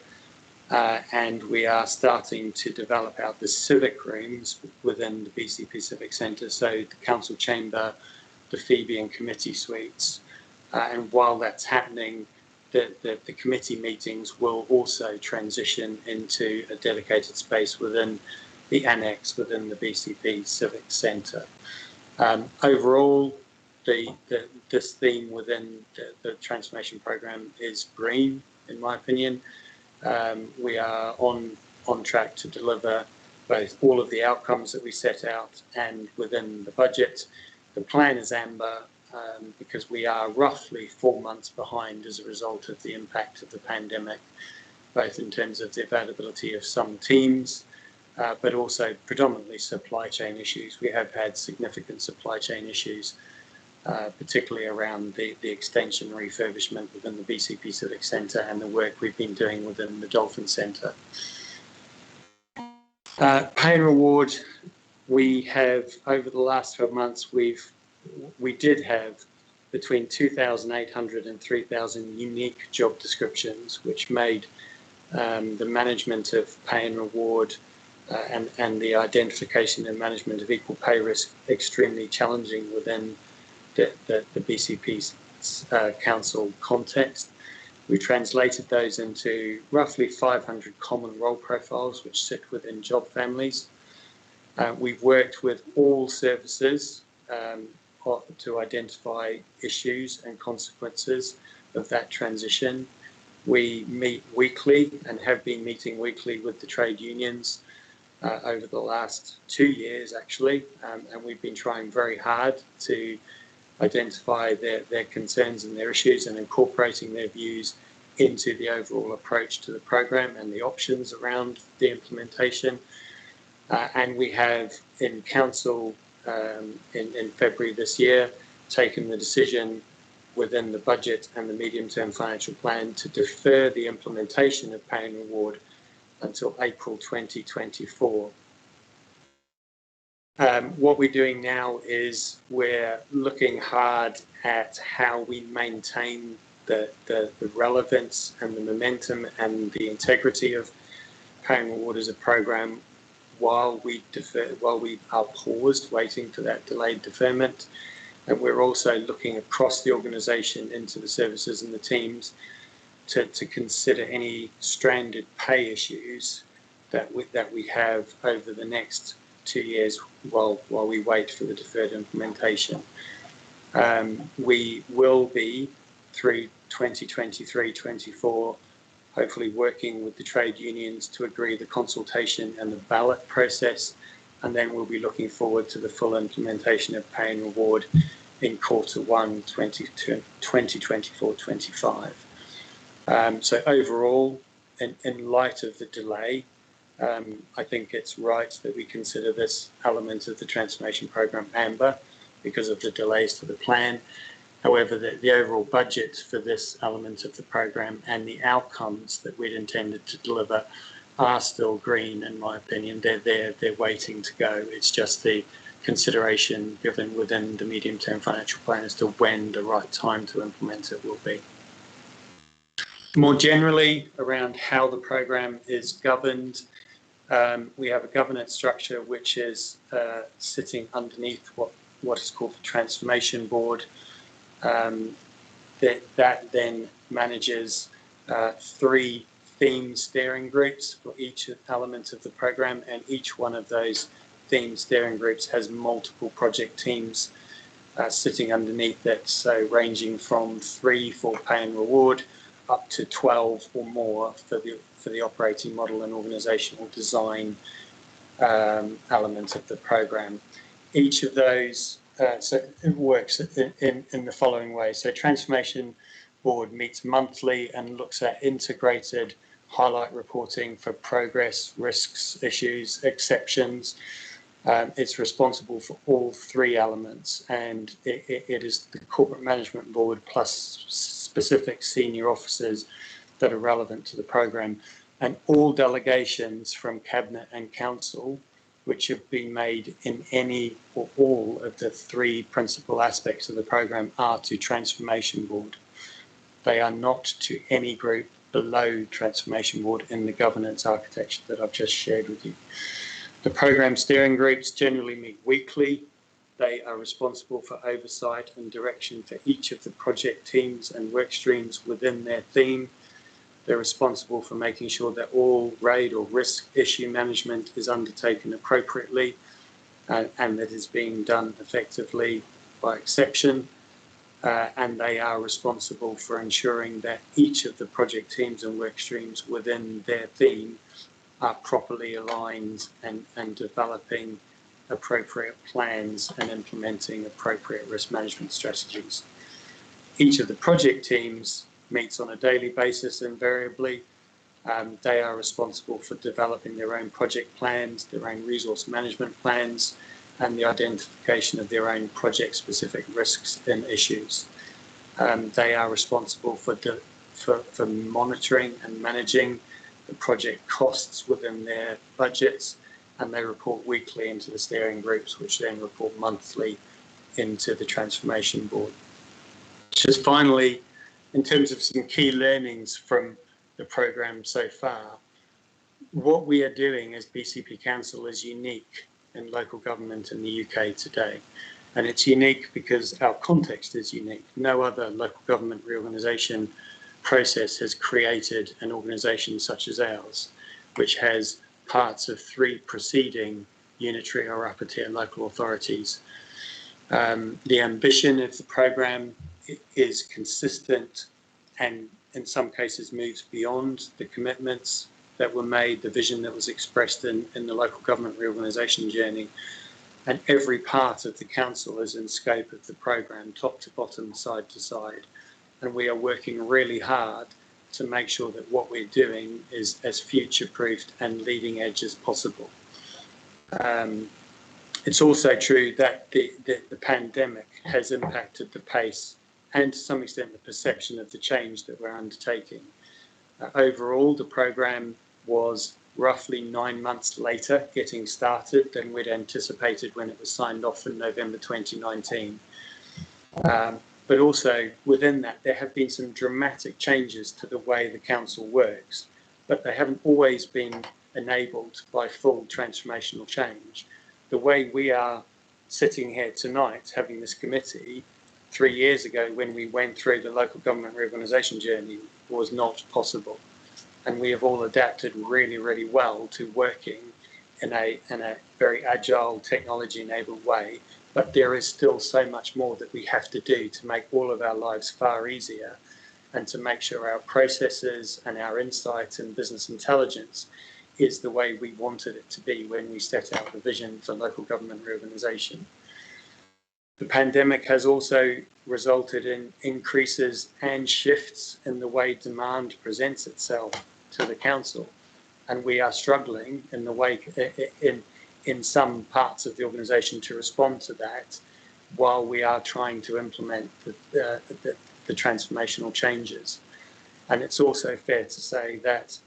And we are starting to develop out the civic rooms within the BCP Civic Centre, so the council chamber, the Phoebe and committee suites. And while that's happening, the committee meetings will also transition into a dedicated space within the annex within the BCP Civic Centre. Overall, this theme within the transformation programme is green, in my opinion. We are on track to deliver both all of the outcomes that we set out and within the budget. The plan is amber because we are roughly 4 months behind as a result of the impact of the pandemic, both in terms of the availability of some teams, but also predominantly supply chain issues. We have had significant supply chain issues, particularly around the extension refurbishment within the BCP Civic Centre and the work we've been doing within the Dolphin Centre. Pay and reward, we have, over the last 12 months, we did have between 2,800 and 3,000 unique job descriptions, which made the management of pay and reward and the identification and management of equal pay risk extremely challenging within the BCP council context. We translated those into roughly 500 common role profiles which sit within job families. We've worked with all services to identify issues and consequences of that transition. We meet weekly and have been meeting weekly with the trade unions over the last 2 years, actually, and we've been trying very hard to identify their concerns and their issues and incorporating their views into the overall approach to the programme and the options around the implementation. And we have in council in February this year taken the decision within the budget and the medium-term financial plan to defer the implementation of pay and reward until April 2024. What we're doing now is we're looking hard at how we maintain the relevance and the momentum and the integrity of pay and reward as a programme while we are paused waiting for that delayed deferment. And we're also looking across the organisation into the services and the teams to consider any stranded pay issues that we have over the next 2 years while we wait for the deferred implementation. We will be through 2023-24 hopefully working with the trade unions to agree the consultation and the ballot process, and then we'll be looking forward to the full implementation of pay and reward in Q1 2024-25. So overall, in light of the delay, I think it's right that we consider this element of the transformation programme amber because of the delays to the plan. However, the overall budget for this element of the programme and the outcomes that we'd intended to deliver are still green, in my opinion. They're waiting to go. It's just the consideration given within the medium-term financial plan as to when the right time to implement it will be. More generally, around how the programme is governed, we have a governance structure which is sitting underneath what is called the Transformation Board. That then manages 3 theme steering groups for each element of the programme, and each one of those theme steering groups has multiple project teams sitting underneath it, so ranging from 3 for pay and reward up to 12 or more for the operating model and organisational design element of the programme. Each of those, so it works in the following way. So transformation board meets monthly and looks at integrated highlight reporting for progress, risks, issues, exceptions. It's responsible for all three elements, and it is the corporate management board plus specific senior officers that are relevant to the programme, and all delegations from cabinet and council which have been made in any or all of the three principal aspects of the programme are to transformation board. They are not to any group below transformation board in the governance architecture that I've just shared with you. The programme steering groups generally meet weekly. They are responsible for oversight and direction for each of the project teams and work streams within their theme. They're responsible for making sure that all RAID or risk issue management is undertaken appropriately and that is being done effectively by exception. And they are responsible for ensuring that each of the project teams and work streams within their theme are properly aligned and developing appropriate plans and implementing appropriate risk management strategies. Each of the project teams meets on a daily basis invariably. They are responsible for developing their own project plans, their own resource management plans, and the identification of their own project-specific risks and issues. They are responsible for monitoring and managing the project costs within their budgets, and they report weekly into the steering groups, which then report monthly into the transformation board. Just finally, in terms of some key learnings from the programme so far, what we are doing as BCP Council is unique in local government in the UK today. And it's unique because our context is unique. No other local government reorganisation process has created an organisation such as ours, which has parts of three preceding unitary or upper tier local authorities. The ambition of the programme is consistent and in some cases moves beyond the commitments that were made, the vision that was expressed in the local government reorganisation journey. And every part of the council is in scope of the programme, top to bottom, side to side. And we are working really hard to make sure that what we're doing is as future-proofed and leading edge as possible. It's also true that the pandemic has impacted the pace and to some extent the perception of the change that we're undertaking. Overall, the programme was roughly 9 months later getting started than we'd anticipated when it was signed off in November 2019. But also within that, there have been some dramatic changes to the way the council works, but they haven't always been enabled by full transformational change. The way we are sitting here tonight having this committee 3 years ago when we went through the local government reorganisation journey was not possible. And we have all adapted really, really well to working in a very agile, technology-enabled way. But there is still so much more that we have to do to make all of our lives far easier and to make sure our processes and our insights and business intelligence is the way we wanted it to be when we set out the vision for local government reorganisation. The pandemic has also resulted in increases and shifts in the way demand presents itself to the council, and we are struggling in the way in some parts of the organisation to respond to that, while we are trying to implement the transformational changes. And it's also fair to say that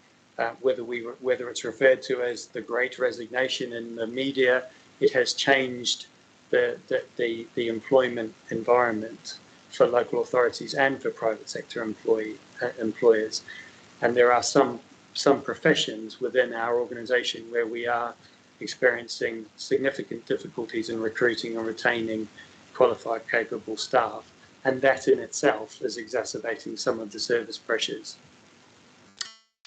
whether it's referred to as the Great Resignation in the media, it has changed the employment environment for local authorities and for private sector employers. And there are some professions within our organisation where we are experiencing significant difficulties in recruiting and retaining qualified, capable staff. And that in itself is exacerbating some of the service pressures.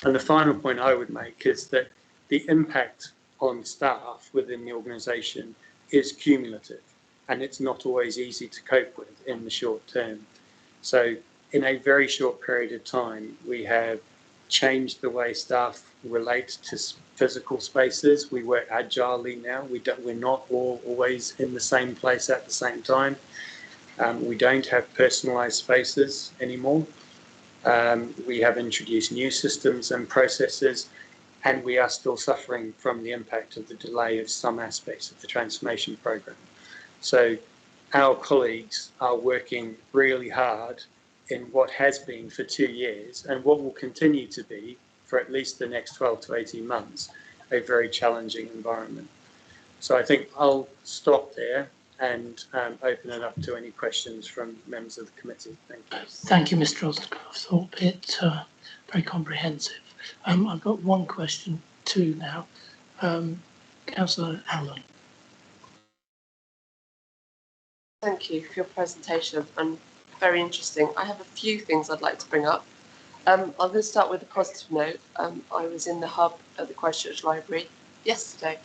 And the final point I would make is that the impact on staff within the organisation is cumulative, and it's not always easy to cope with in the short term. So in a very short period of time, we have changed the way staff relate to physical spaces. We work agilely now. We're not all always in the same place at the same time. We don't have personalised spaces anymore. We have introduced new systems and processes, and we are still suffering from the impact of the delay of some aspects of the transformation program. So our colleagues are working really hard in what has been for 2 years and what will continue to be for at least the next 12 to 18 months, a very challenging environment. So I think I'll stop there and open it up to any questions from members of the committee. Thank you. Thank you, Mr. Osgood. It's very comprehensive. I've got one question too now. Councillor Allen. Thank you for your presentation and very interesting. I have a few things I'd like to bring up. I'm going to start with a positive note. I was in the hub at the Christchurch Library yesterday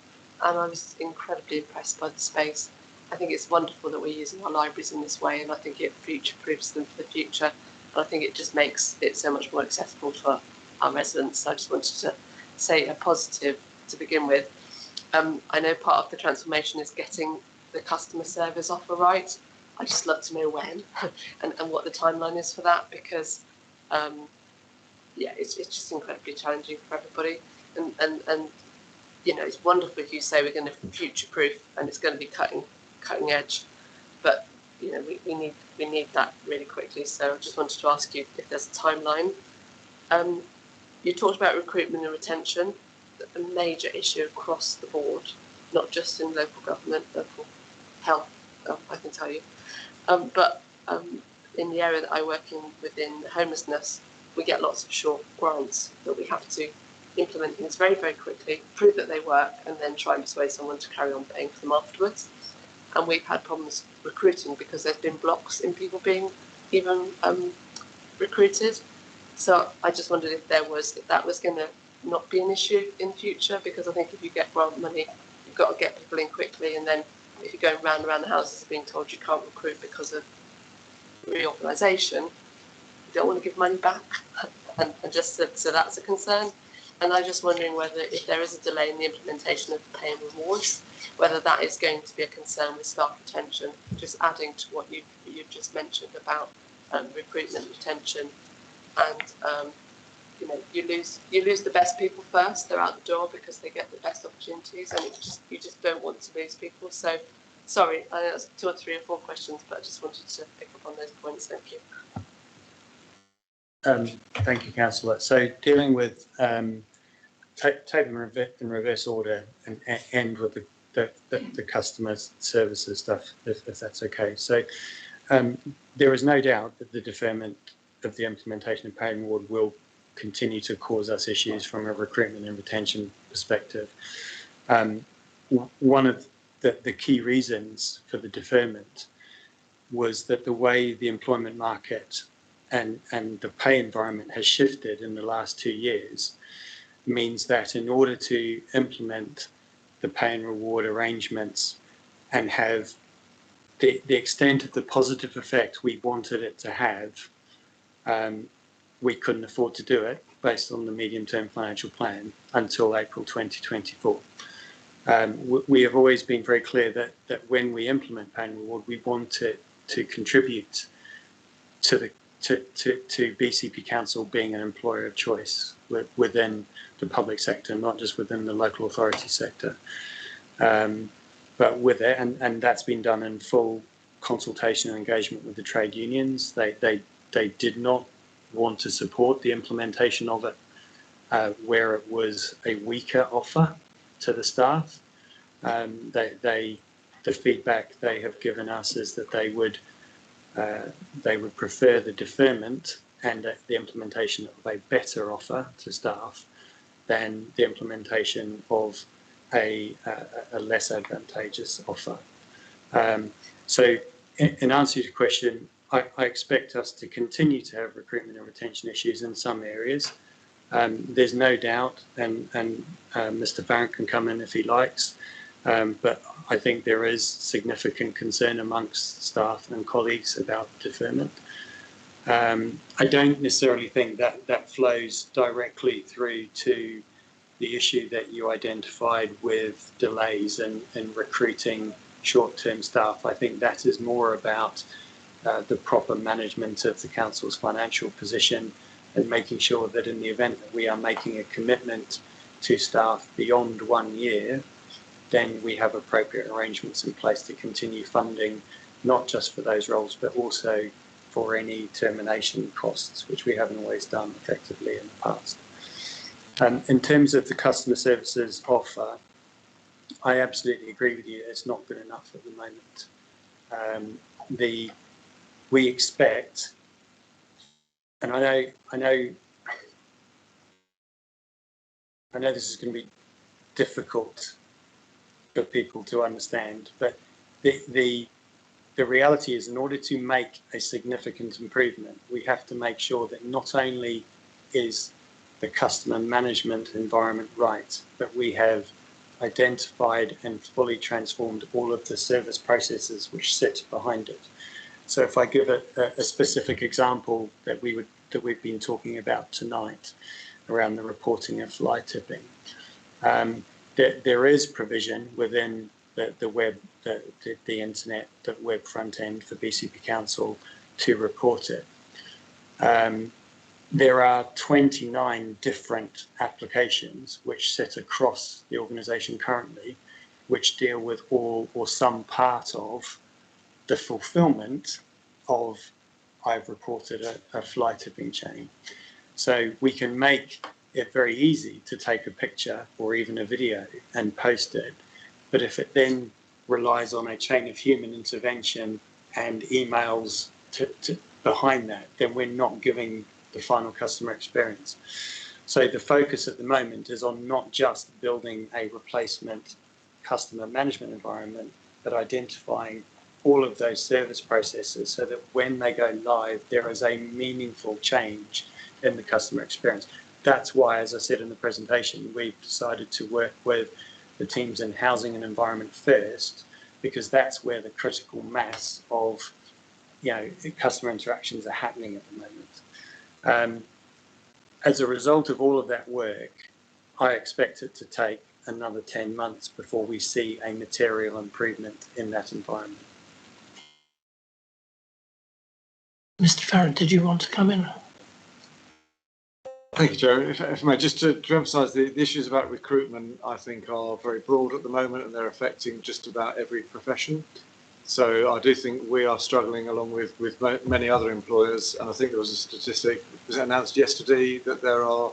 and I was incredibly impressed by the space. I think it's wonderful that we're using our libraries in this way, and I think it future-proofs them for the future. And I think it just makes it so much more accessible for our residents. So I just wanted to say a positive to begin with. I know part of the transformation is getting the customer service offer right. I just love to know when and what the timeline is for that, because yeah, it's just incredibly challenging for everybody. And you know, it's wonderful if you say we're going to future-proof and it's going to be cutting edge, but you know, we need that really quickly. So I just wanted to ask you if there's a timeline. You talked about recruitment and retention, a major issue across the board, not just in local government, local health, I can tell you, but in the area that I work in within homelessness, we get lots of short grants that we have to implement things very, very quickly, prove that they work, and then try and persuade someone to carry on paying for them afterwards. And we've had problems recruiting because there's been blocks in people being even recruited. So I just wondered if that was going to not be an issue in the future, because I think if you get grant money, you've got to get people in quickly, and then if you're going round and round the houses being told you can't recruit because of reorganisation, you don't want to give money back, and just so that's a concern. And I'm just wondering whether, if there is a delay in the implementation of pay and rewards, whether that is going to be a concern with staff retention. Just adding to what you've just mentioned about recruitment, retention, and you know, you lose the best people first. They're out the door because they get the best opportunities, and you just don't want to lose people. So, sorry, I know that's 2 or 3 or 4 questions, but I just wanted to pick up on those points. Thank you. Thank you, Councillor. So dealing with take them in reverse order and end with the customer services stuff, if that's okay. So there is no doubt that the deferment of the implementation of pay and reward will continue to cause us issues from a recruitment and retention perspective. One of the key reasons for the deferment was that the way the employment market and the pay environment has shifted in the last 2 years means that in order to implement the pay and reward arrangements and have the extent of the positive effect we wanted it to have, we couldn't afford to do it based on the medium-term financial plan until April 2024. We have always been very clear that when we implement pay and reward, we want it to contribute to BCP Council being an employer of choice within the public sector, not just within the local authority sector. But with it, and that's been done in full consultation and engagement with the trade unions. They did not want to support the implementation of it where it was a weaker offer to the staff. The feedback they have given us is that they would prefer the deferment and the implementation of a better offer to staff than the implementation of a less advantageous offer. So in answer to your question, I expect us to continue to have recruitment and retention issues in some areas. There's no doubt, and Mr. Farron can come in if he likes, but I think there is significant concern amongst staff and colleagues about deferment. I don't necessarily think that flows directly through to the issue that you identified with delays in recruiting short-term staff. I think that is more about the proper management of the council's financial position and making sure that in the event that we are making a commitment to staff beyond 1 year, then we have appropriate arrangements in place to continue funding, not just for those roles, but also for any termination costs, which we haven't always done effectively in the past. In terms of the customer services offer, I absolutely agree with you. It's not good enough at the moment. We expect, and I know this is going to be difficult for people to understand, but the reality is, in order to make a significant improvement, we have to make sure that not only is the customer management environment right, but we have identified and fully transformed all of the service processes which sit behind it. So if I give a specific example that we've been talking about tonight around the reporting of fly tipping, there is provision within the web, the internet, the web front end for BCP Council to report it. There are 29 different applications which sit across the organisation currently, which deal with all or some part of the fulfilment of I've reported a fly tipping chain. So we can make it very easy to take a picture or even a video and post it. But if it then relies on a chain of human intervention and emails behind that, then we're not giving the final customer experience. So the focus at the moment is on not just building a replacement customer management environment, but identifying all of those service processes so that when they go live, there is a meaningful change in the customer experience. That's why, as I said in the presentation, we've decided to work with the teams in housing and environment first, because that's where the critical mass of customer interactions are happening at the moment. As a result of all of that work, I expect it to take another 10 months before we see a material improvement in that environment. Mr. Farron, did you want to come in? Thank you, Joe. If I may, just to emphasise, the issues about recruitment, I think, are very broad at the moment, and they're affecting just about every profession. So I do think we are struggling along with many other employers, and I think there was a statistic that was announced yesterday that there are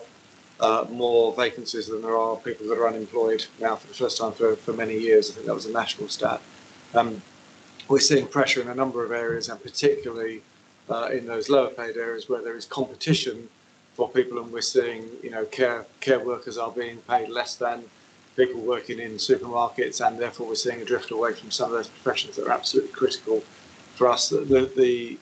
more vacancies than there are people that are unemployed now for the first time for many years. I think that was a national stat. We're seeing pressure in a number of areas, and particularly in those lower paid areas where there is competition for people, and we're seeing care workers are being paid less than people working in supermarkets, and therefore we're seeing a drift away from some of those professions that are absolutely critical for us. The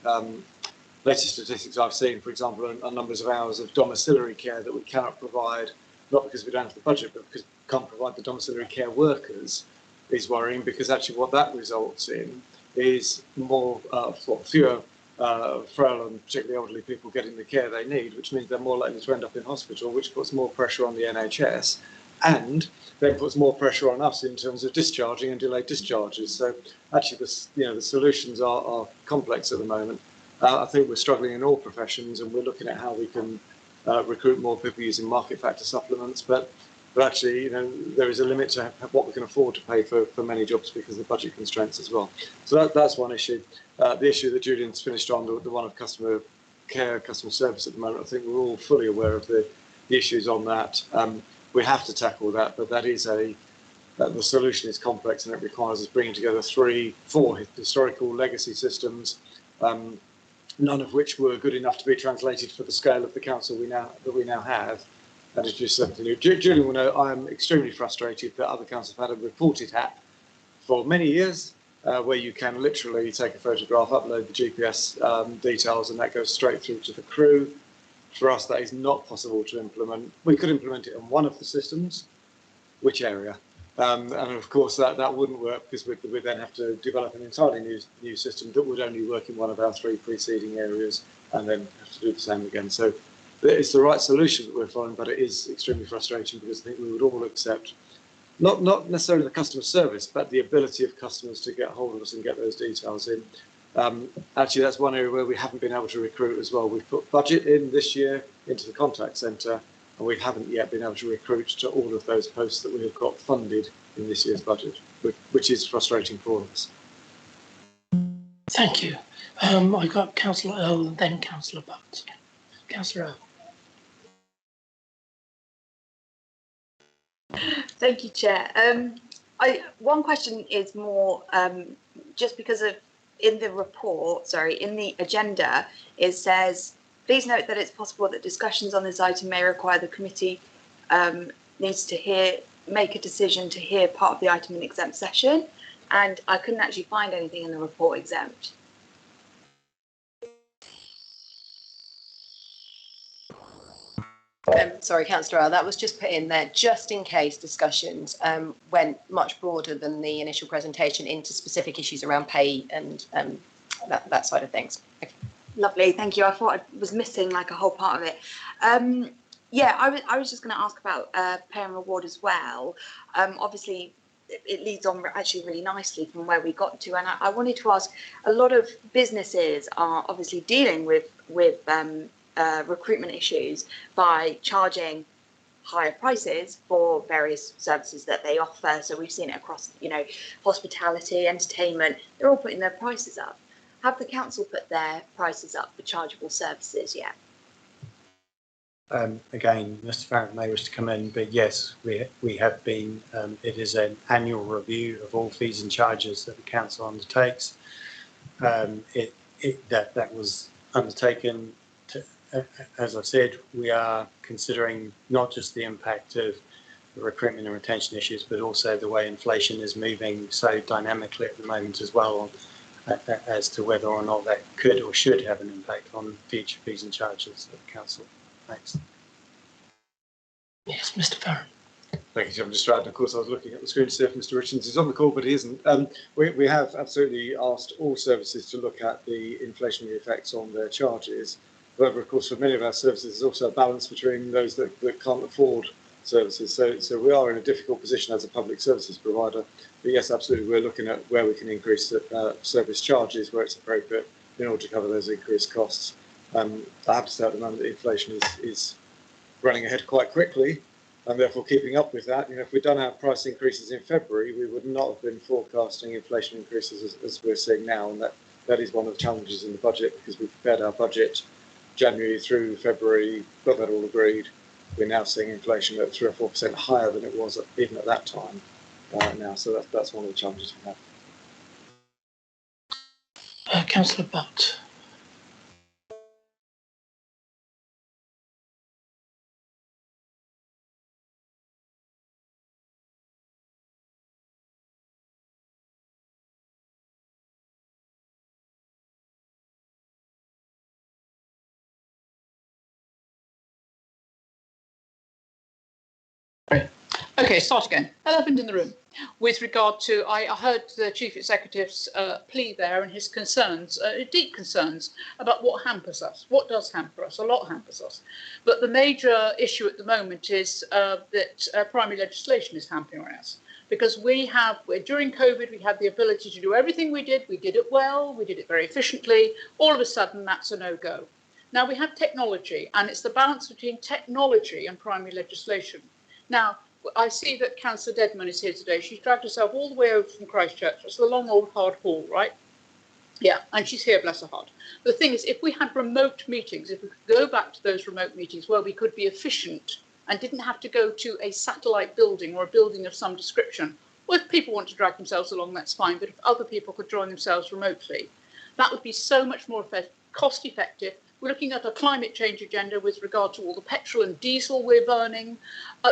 latest statistics I've seen, for example, are numbers of hours of domiciliary care that we cannot provide, not because we don't have the budget, but because we can't provide the domiciliary care workers, is worrying, because actually what that results in is fewer frail and particularly elderly people getting the care they need, which means they're more likely to end up in hospital, which puts more pressure on the NHS, and then puts more pressure on us in terms of discharging and delayed discharges. So actually, the solutions are complex at the moment. I think we're struggling in all professions, and we're looking at how we can recruit more people using market factor supplements. But actually, there is a limit to what we can afford to pay for many jobs because of the budget constraints as well. So that's one issue. The issue that Julian's finished on, the one of customer care, customer service at the moment, I think we're all fully aware of the issues on that. We have to tackle that, but that is the solution is complex, and it requires us bringing together 3-4 historical legacy systems, none of which were good enough to be translated for the scale of the council that we now have. And it's just something new. Julian will know I am extremely frustrated that other councils have had a reported app for many years, where you can literally take a photograph, upload the GPS details, and that goes straight through to the crew. For us, that is not possible to implement. We could implement it in one of the systems. Which area? And of course, that wouldn't work, because we'd then have to develop an entirely new system that would only work in one of our 3 preceding areas, and then have to do the same again. So it's the right solution that we're following, but it is extremely frustrating, because I think we would all accept not necessarily the customer service, but the ability of customers to get hold of us and get those details in. Actually, that's one area where we haven't been able to recruit as well. We've put budget in this year. into the contact centre, and we haven't yet been able to recruit to all of those posts that we have got funded in this year's budget, which is frustrating for us. Thank you. I got Councillor Earl and then Councillor Butt. Councillor Earl. Thank you, Chair. One question is more just because of in the report, in the agenda, it says, please note that it's possible that discussions on this item may require the committee needs to make a decision to hear part of the item in exempt session, and I couldn't actually find anything in the report exempt. Sorry, Councillor Earl, that was just put in there just in case discussions went much broader than the initial presentation into specific issues around pay and that side of things. Okay. Lovely, thank you. I thought I was missing like a whole part of it. Yeah, I was just going to ask about pay and reward as well. Obviously, it leads on actually really nicely from where we got to, and I wanted to ask, a lot of businesses are obviously dealing with recruitment issues by charging higher prices for various services that they offer. So we've seen it across, hospitality, entertainment, they're all putting their prices up. Have the council put their prices up for chargeable services yet? Again, Mr. Farrant may wish to come in, but yes, we have been. It is an annual review of all fees and charges that the council undertakes. That was undertaken. As I said, we are considering not just the impact of the recruitment and retention issues, but also the way inflation is moving so dynamically at the moment as well, as to whether or not that could or should have an impact on future fees and charges of the council. Thanks. Yes, Mr. Farrant. Thank you, Mr. Stratton. Of course, I was looking at the screen to see if Mr. Richards is on the call, but he isn't. We have absolutely asked all services to look at the inflationary effects on their charges. However, of course, for many of our services, there's also a balance between those that can't afford services. So we are in a difficult position as a public services provider. But yes, absolutely, we're looking at where we can increase service charges where it's appropriate in order to cover those increased costs. I have to say at the moment that inflation is running ahead quite quickly, and therefore keeping up with that. If we'd done our price increases in February, we would not have been forecasting inflation increases as we're seeing now, and that is one of the challenges in the budget, because we prepared our budget January through February, got that all agreed. We're now seeing inflation at 3 or 4% higher than it was even at that time now. So that's one of the challenges we have. Councillor Butt. Okay, start again. Elephant in the room. With regard to, I heard the Chief Executive's plea there and his concerns, deep concerns about what hampers us. What does hamper us? A lot hampers us. But the major issue at the moment is that primary legislation is hampering us. Because during COVID, we had the ability to do everything we did it well, we did it very efficiently. All of a sudden, that's a no-go. Now, we have technology, and it's the balance between technology and primary legislation. Now, I see that Councillor Dedman is here today. She's dragged herself all the way over from Christchurch. It's the long old hard haul, right? Yeah, and she's here, bless her heart. The thing is, if we had remote meetings, if we could go back to those remote meetings where we could be efficient and didn't have to go to a satellite building or a building of some description, well, if people want to drag themselves along, that's fine. But if other people could join themselves remotely, that would be so much more cost effective. We're looking at a climate change agenda with regard to all the petrol and diesel we're burning.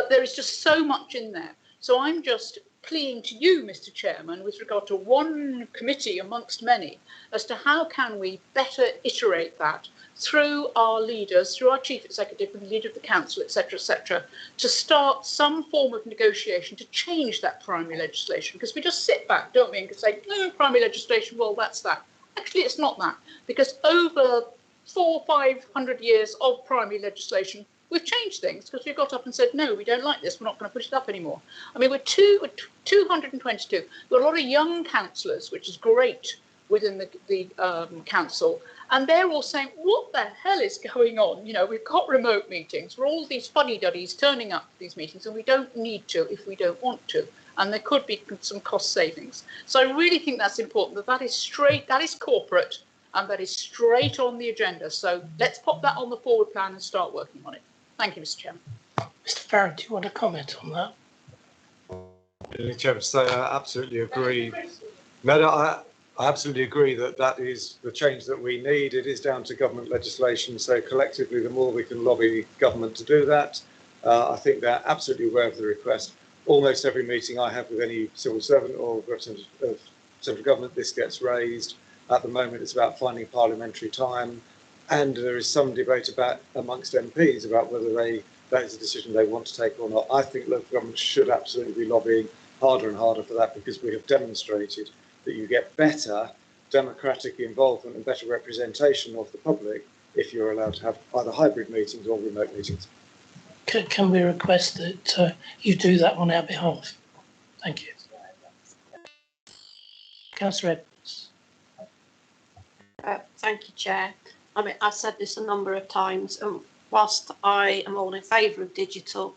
There is just so much in there. So I'm just pleading to you, Mr. Chairman, with regard to one committee amongst many, as to how can we better iterate that through our leaders, through our Chief Executive and the leader of the Council, etc., to start some form of negotiation to change that primary legislation. Because we just sit back, don't we, and say, no, primary legislation, well, that's that. Actually, it's not that. Because over 400 or 500 years of primary legislation, we've changed things because we got up and said, no, we don't like this, we're not going to put it up anymore. I mean, we're 222. We've got a lot of young councillors, which is great within the council, And they're all saying, what the hell is going on? You know, we've got remote meetings. We're all these fuddy-duddies turning up to these meetings, and we don't need to if we don't want to. And there could be some cost savings. So I really think that's important, that is straight, that is corporate, and that is straight on the agenda. So let's pop that on the forward plan and start working on it. Thank you, Mr. Chairman. Mr. Farron, do you want to comment on that? Chairman, so I absolutely agree. No, I absolutely agree that that is the change that we need. It is down to government legislation. So collectively, the more we can lobby government to do that, I think they're absolutely aware of the request. Almost every meeting I have with any civil servant or representative of central government, this gets raised. At the moment, it's about finding parliamentary time. And there is some debate about amongst MPs about whether that is a decision they want to take or not. I think local government should absolutely be lobbying harder and harder for that, because we have demonstrated that you get better democratic involvement and better representation of the public if you're allowed to have either hybrid meetings or remote meetings. Can we request that you do that on our behalf? Thank you. Councillor Edwards. Thank you, Chair. I mean, I've said this a number of times, and whilst I am all in favour of digital,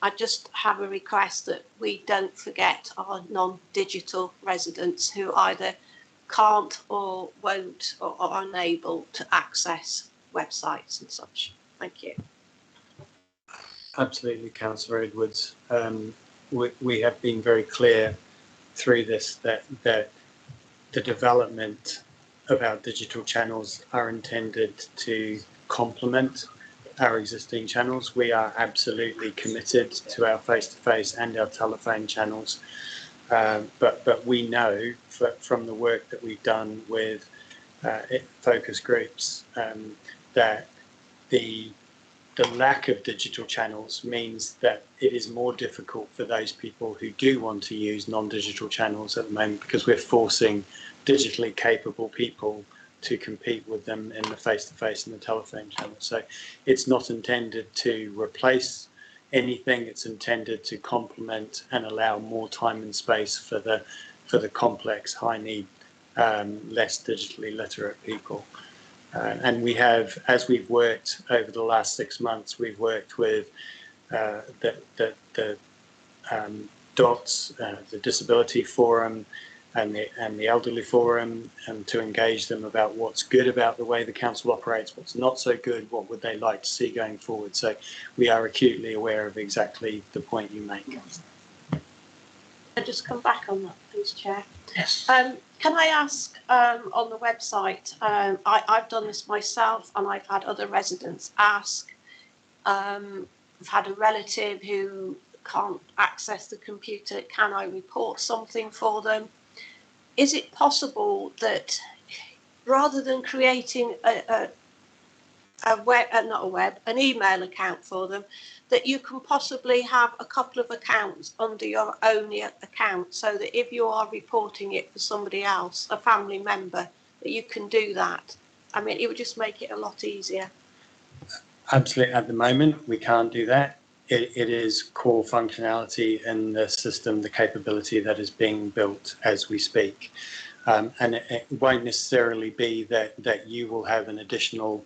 I just have a request that we don't forget our non-digital residents who either can't or won't or are unable to access websites and such. Thank you. Absolutely, Councillor Edwards. We have been very clear through this that the development of our digital channels are intended to complement our existing channels. We are absolutely committed to our face-to-face and our telephone channels, but we know from the work that we've done with focus groups that the lack of digital channels means that it is more difficult for those people who do want to use non-digital channels at the moment, because we're forcing digitally capable people to compete with them in the face-to-face and the telephone channel. So it's not intended to replace anything. It's intended to complement and allow more time and space for the complex, high-need, less digitally literate people. And we have, as we've worked over the last 6 months, we've worked with the DOTS, the Disability Forum, and the Elderly Forum, to engage them about what's good about the way the council operates, what's not so good, what would they like to see going forward. So we are acutely aware of exactly the point you make. I'll just come back on that, please, Chair. Yes. Can I ask, on the website, I've done this myself and I've had other residents ask. I've had a relative who can't access the computer. Can I report something for them? Is it possible that rather than creating an email account for them, that you can possibly have a couple of accounts under your own account, so that if you are reporting it for somebody else, a family member, that you can do that? I mean, it would just make it a lot easier. Absolutely. At the moment, we can't do that. It is core functionality in the system, the capability that is being built as we speak. And it won't necessarily be that you will have an additional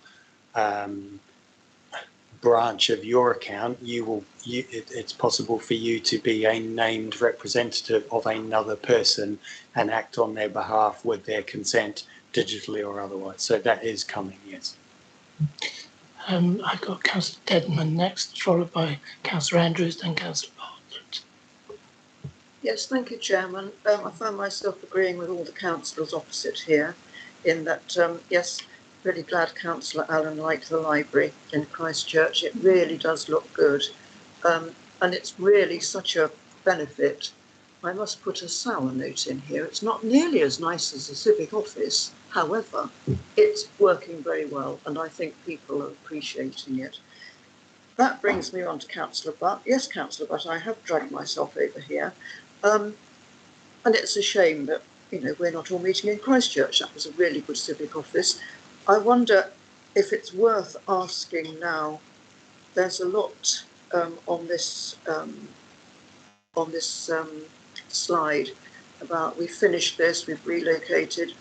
branch of your account. It's possible for you to be a named representative of another person and act on their behalf with their consent, digitally or otherwise. So that is coming, yes. I've got Councillor Dedman next, followed by Councillor Andrews, then Councillor Bartlett. Yes, thank you, Chairman. I find myself agreeing with all the councillors opposite here in that, yes, really glad Councillor Allen liked the library in Christchurch. It really does look good. And it's really such a benefit. I must put a sour note in here. It's not nearly as nice as the civic office. However, it's working very well, and I think people are appreciating it. That brings me on to Councillor Butt. Yes, Councillor Butt, I have dragged myself over here. And it's a shame that, you know, we're not all meeting in Christchurch. That was a really good civic office. I wonder if it's worth asking now. There's a lot on this slide about we've finished this, we've relocated,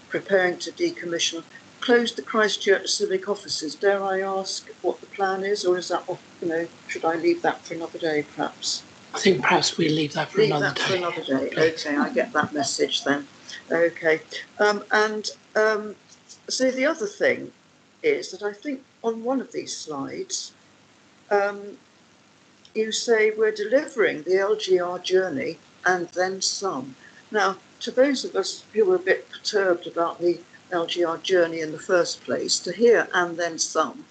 preparing to decommission, closed the Christchurch civic offices. Dare I ask what the plan is, or is that, you know, should I leave that for another day, perhaps? I think perhaps we leave that for another day. For another day. Okay, I get that message then. Okay, so the other thing is that I think on one of these slides, you say we're delivering the LGR journey and then some. Now, to those of us who were a bit perturbed about the LGR journey in the first place, to hear and then some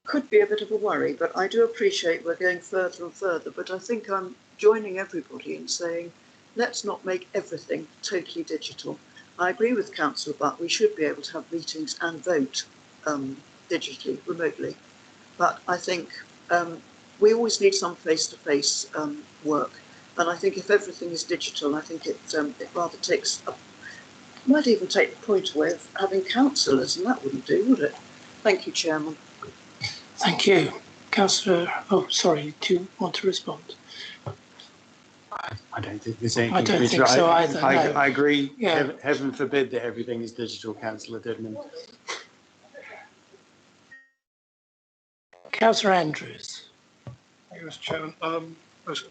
could be a bit of a worry, but I do appreciate we're going further and further, but I think I'm joining everybody in saying, let's not make everything totally digital. I agree with Councillor Butt, we should be able to have meetings and vote digitally, remotely, but I think we always need some face-to-face work, and I think if everything is digital, I think it rather takes, might even take the point away of having councillors, and that wouldn't do, would it? Thank you, Chairman. Thank you. Councillor, oh, sorry, do you want to respond? I don't think there's anything. I don't think so either. No. I agree. Yeah. Heaven forbid that everything is digital, Councillor Didman. Councillor Andrews. Thank you, Mr. Chairman.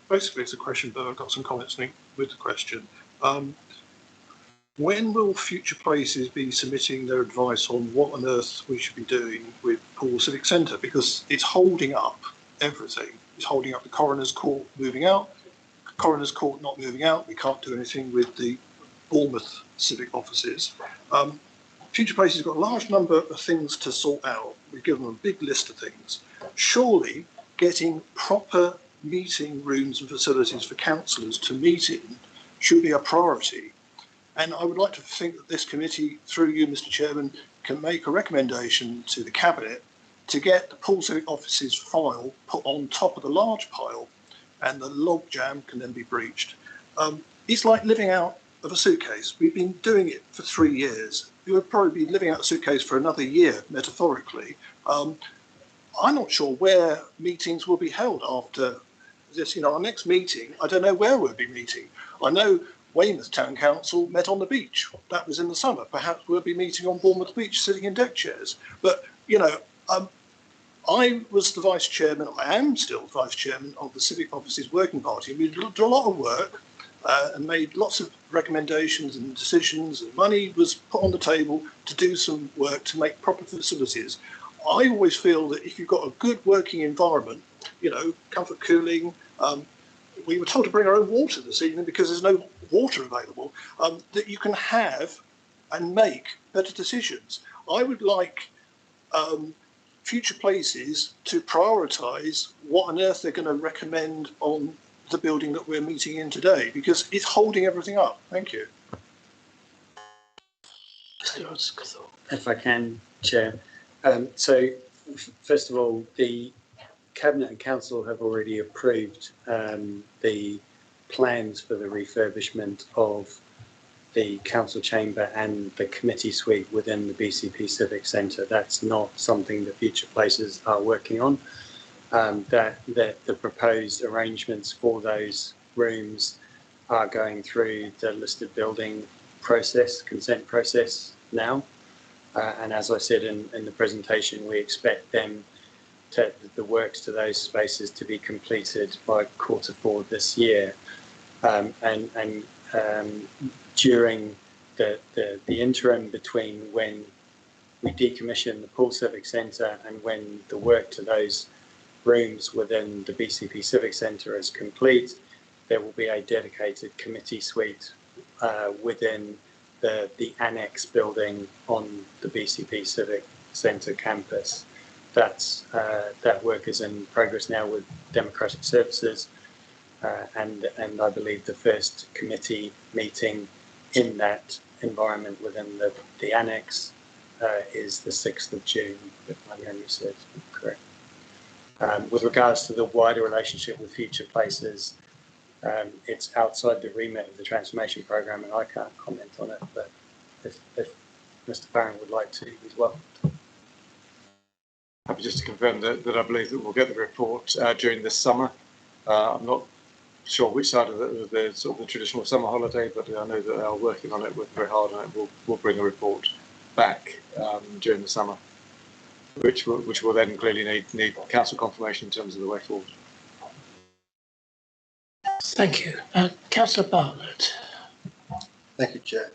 Basically, it's a question, but I've got some comments linked with the question. When will Future Places be submitting their advice on what on earth we should be doing with Poole Civic Centre? Because it's holding up everything. It's holding up the Coroner's Court moving out. Coroner's Court not moving out. We can't do anything with the Bournemouth civic offices. Future Places has got a large number of things to sort out. We've given them a big list of things. Surely getting proper meeting rooms and facilities for councillors to meet in should be a priority. And I would like to think that this committee, through you, Mr. Chairman, can make a recommendation to the Cabinet to get the Poole Civic Office's file put on top of the large pile, and the logjam can then be breached. It's like living out of a suitcase. We've been doing it for 3 years. We would probably be living out a suitcase for another year, metaphorically. I'm not sure where meetings will be held after this. You know, our next meeting, I don't know where we'll be meeting. I know Weymouth Town Council met on the beach. That was in the summer. Perhaps we'll be meeting on Bournemouth Beach, sitting in deck chairs. But, you know, I was the vice chairman, I am still vice chairman of the Civic Offices Working Party. We did a lot of work and made lots of recommendations and decisions, and money was put on the table to do some work to make proper facilities. I always feel that if you've got a good working environment, you know, comfort cooling, we were told to bring our own water this evening because there's no water available, that you can have and make better decisions. I would like Future Places to prioritise what on earth they're going to recommend on the building that we're meeting in today, because it's holding everything up. Thank you. If I can, Chair. So, first of all, the Cabinet and Council have already approved the plans for the refurbishment of the Council Chamber and the committee suite within the BCP Civic Centre. That's not something that Future Places are working on. That the proposed arrangements for those rooms are going through the listed building process, consent process now. And as I said in the presentation, we expect them the works to those spaces to be completed by Q4 this year. During the interim between when we decommission the Poole Civic Centre and when the work to those rooms within the BCP Civic Centre is complete, there will be a dedicated committee suite within the annex building on the BCP Civic Centre campus. That work is in progress now with Democratic Services, and I believe the first committee meeting in that environment within the annex is the 6th of June, if my memory serves me correct. With regards to the wider relationship with Future Places, it's outside the remit of the transformation programme, and I can't comment on it, but if Mr. Farron would like to, he's welcome. Happy just to confirm that I believe that we'll get the report during this summer. I'm not sure which side of the sort of the traditional summer holiday, but I know that they are working on it, working very hard on it. We'll bring a report back during the summer, which will then clearly need council confirmation in terms of the way forward. Thank you. Councillor Bartlett. Thank you, Chair.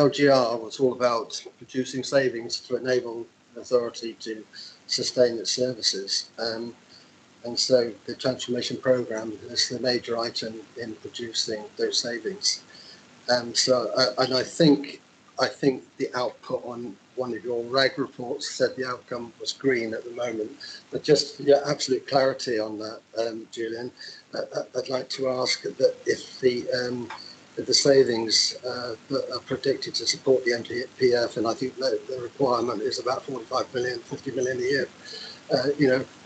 LGR was all about producing savings to enable the authority to sustain its services. And so the transformation programme is the major item in producing those savings. And so, I think the output on one of your RAG reports said the outcome was green at the moment. But just for your absolute clarity on that, Julian, I'd like to ask that if the savings that are predicted to support the MPF, and I think the requirement is about 45 million, 50 million a year,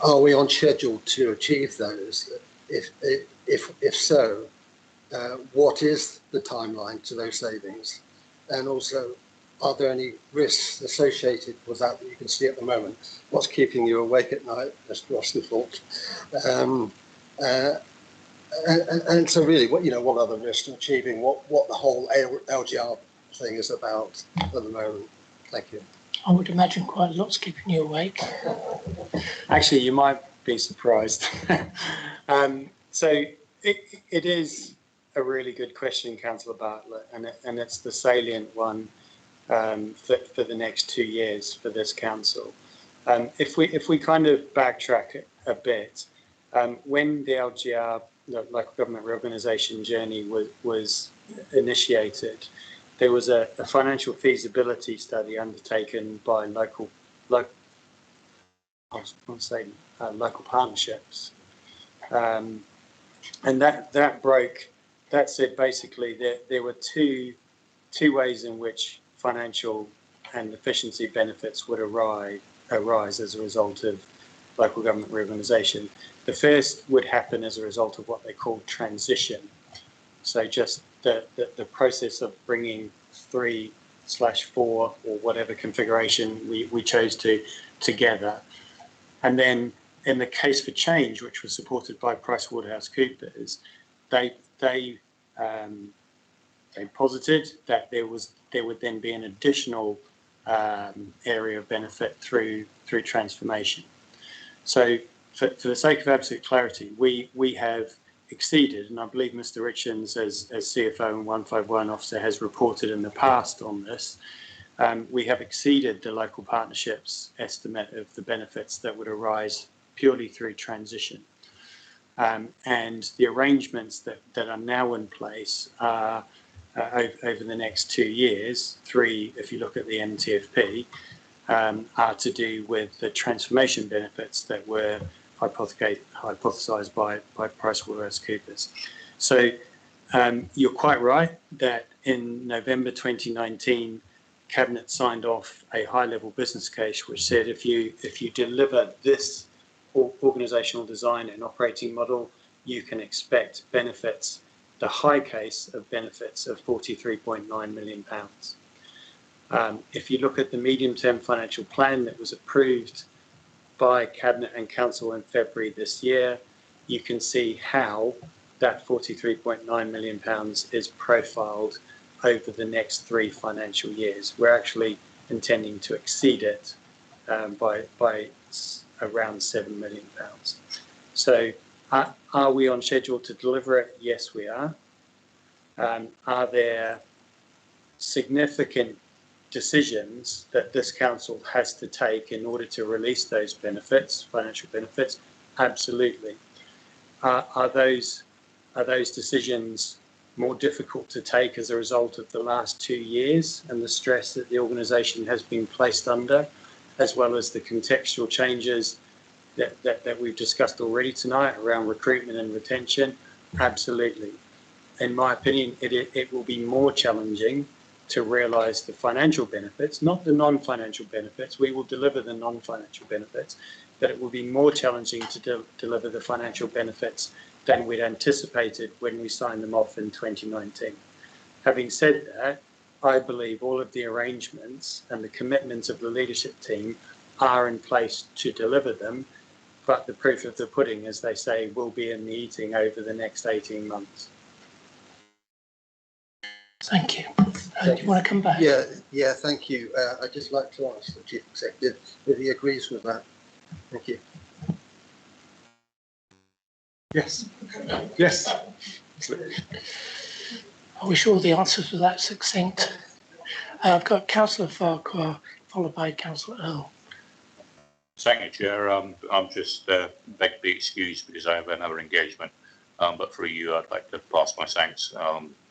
are we on schedule to achieve those? If so, what is the timeline to those savings? And also, are there any risks associated with that you can see at the moment? What's keeping you awake at night, Mr. Austinthorpe? And so really, what are the risks to achieving what the whole LGR thing is about at the moment? Thank you. I would imagine quite a lot's keeping you awake. Actually, you might be surprised. So it is a really good question, Councillor Bartlett, and it's the salient one for the next 2 years for this council. If we kind of backtrack a bit, when the LGR, the local government reorganisation journey was initiated, there was a financial feasibility study undertaken by local partnerships, and that said basically that there were two ways in which financial and efficiency benefits would arise as a result of local government reorganisation. The first would happen as a result of what they call transition. So just the process of bringing 3/4 or whatever configuration we chose to together. And then in the case for change, which was supported by PricewaterhouseCoopers, they posited that there would then be an additional area of benefit through transformation. So for the sake of absolute clarity, we have exceeded, and I believe Mr. Richards as CFO and 151 officer has reported in the past on this, we have exceeded the local partnerships estimate of the benefits that would arise purely through transition. And the arrangements that are now in place are over the next 2 years, 3 if you look at the MTFP, are to do with the transformation benefits that were hypothesised by PricewaterhouseCoopers. So you're quite right that in November 2019, Cabinet signed off a high-level business case which said if you deliver this organisational design and operating model, you can expect benefits, the high case of benefits of £43.9 million. If you look at the medium-term financial plan that was approved by Cabinet and Council in February this year, you can see how that £43.9 million is profiled over the next 3 financial years. We're actually intending to exceed it by around £7 million. So are we on schedule to deliver it? Yes, we are. Are there significant decisions that this council has to take in order to release those benefits, financial benefits? Absolutely. Are those decisions more difficult to take as a result of the last 2 years and the stress that the organisation has been placed under, as well as the contextual changes that we've discussed already tonight around recruitment and retention? Absolutely. In my opinion, it will be more challenging to realise the financial benefits, not the non-financial benefits. We will deliver the non-financial benefits, but it will be more challenging to deliver the financial benefits than we'd anticipated when we signed them off in 2019. Having said that, I believe all of the arrangements and the commitments of the leadership team are in place to deliver them, but the proof of the pudding, as they say, will be in the eating over the next 18 months. Thank you. Do you want to come back? Yeah, Yeah, thank you. I'd just like to ask the Chief Executive if he agrees with that. Thank you. Yes. Yes. Are we sure the answers were that succinct? I've got Councillor Farquhar, followed by Councillor Earl. Thank you, Chair. I'm just beg to be excused because I have another engagement. But for you, I'd like to pass my thanks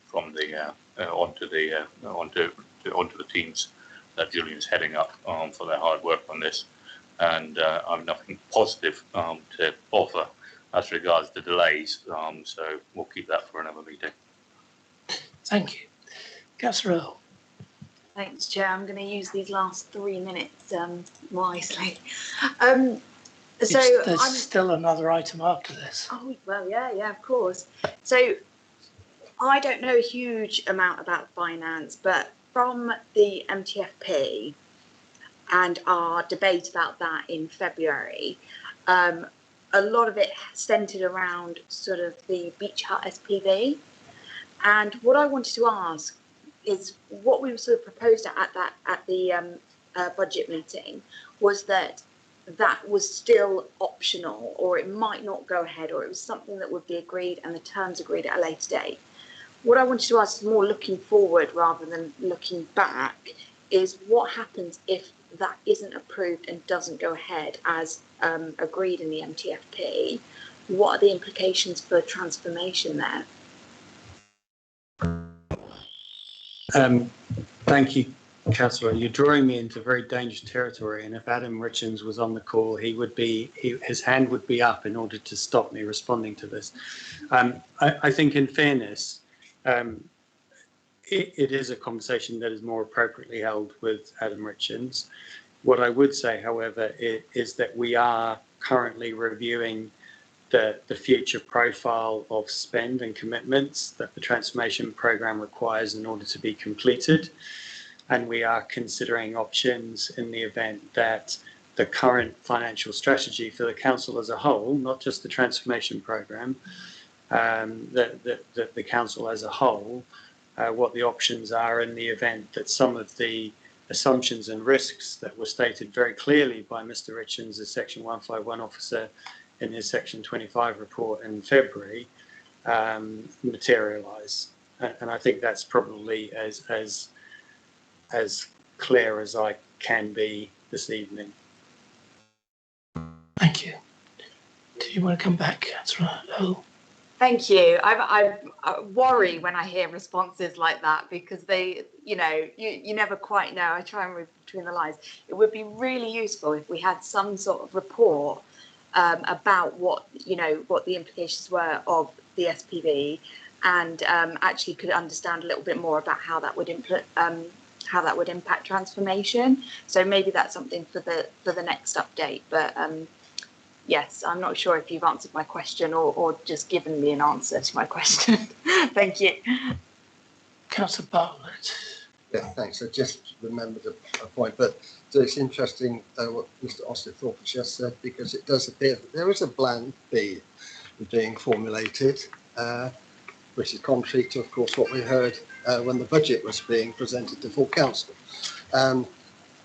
from the onto the teams that Julian's heading up for their hard work on this. And I've nothing positive to offer as regards the delays. So we'll keep that for another meeting. Thank you. Councillor Earl. Thanks, Chair. I'm going to use these last 3 minutes wisely. There's still another item after this. Oh, well, yeah, of course. So I don't know a huge amount about finance, but from the MTFP and our debate about that in February, a lot of it centred around sort of the Beach Hut SPV. And what I wanted to ask is what we sort of proposed at the budget meeting was that was still optional, or it might not go ahead, or it was something that would be agreed and the terms agreed at a later date. What I wanted to ask is more looking forward rather than looking back, is what happens if that isn't approved and doesn't go ahead as agreed in the MTFP? What are the implications for transformation there? Thank you, Councillor. You're drawing me into very dangerous territory, and if Adam Richards was on the call, his hand would be up in order to stop me responding to this. I think, in fairness, it is a conversation that is more appropriately held with Adam Richards. What I would say, however, is that we are currently reviewing the future profile of spend and commitments that the transformation program requires in order to be completed. And we are considering options in the event that the current financial strategy for the council as a whole, not just the transformation program, the council as a whole, what the options are in the event that some of the assumptions and risks that were stated very clearly by Mr. Richards as Section 151 officer in his Section 25 report in February materialise. And I think that's probably as clear as I can be this evening. Thank you. Do you want to come back, Councillor Earl? Thank you. I worry when I hear responses like that because they, you never quite know. I try and read between the lines. It would be really useful if we had some sort of report about what the implications were of the SPV, and actually could understand a little bit more about how that would impact transformation. So maybe that's something for the next update. But yes, I'm not sure if you've answered my question or just given me an answer to my question. Thank you. Councillor Bartlett. Yeah, thanks. I just remembered a point, but so it's interesting what Mr. Ostlethorpe has just said, because it does appear that there is a plan B being formulated, which is contrary to, of course, what we heard when the budget was being presented to full council. And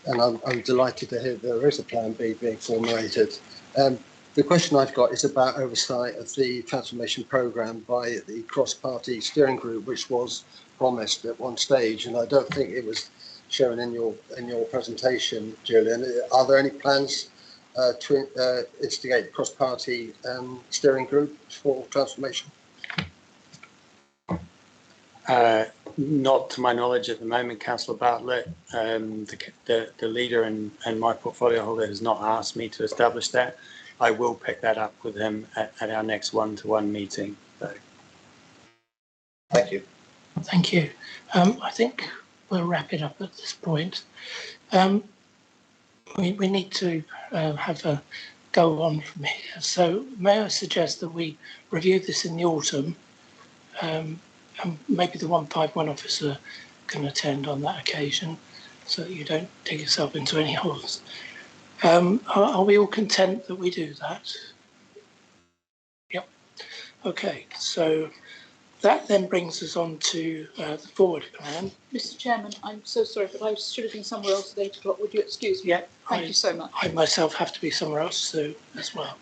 I'm delighted to hear there is a plan B being formulated. The question I've got is about oversight of the transformation programme by the cross-party steering group, which was promised at one stage, and I don't think it was shown in your presentation, Julian. Are there any plans to instigate cross-party steering group for transformation? Not to my knowledge at the moment, Councillor Bartlett. The leader and my portfolio holder has not asked me to establish that. I will pick that up with him at our next one-to-one meeting. So. Thank you. Thank you. I think we'll wrap it up at this point. We need to have a go on from here. So may I suggest that we review this in the autumn, and maybe the 151 officer can attend on that occasion so that you don't dig yourself into any holes. Are we all content that we do that? Yep. Okay, so That then brings us on to the forward plan. Mr. Chairman, I'm so sorry, but I should have been somewhere else at 8 o'clock. Would you excuse me? Yeah, Thank you so much. I myself have to be somewhere else so as well.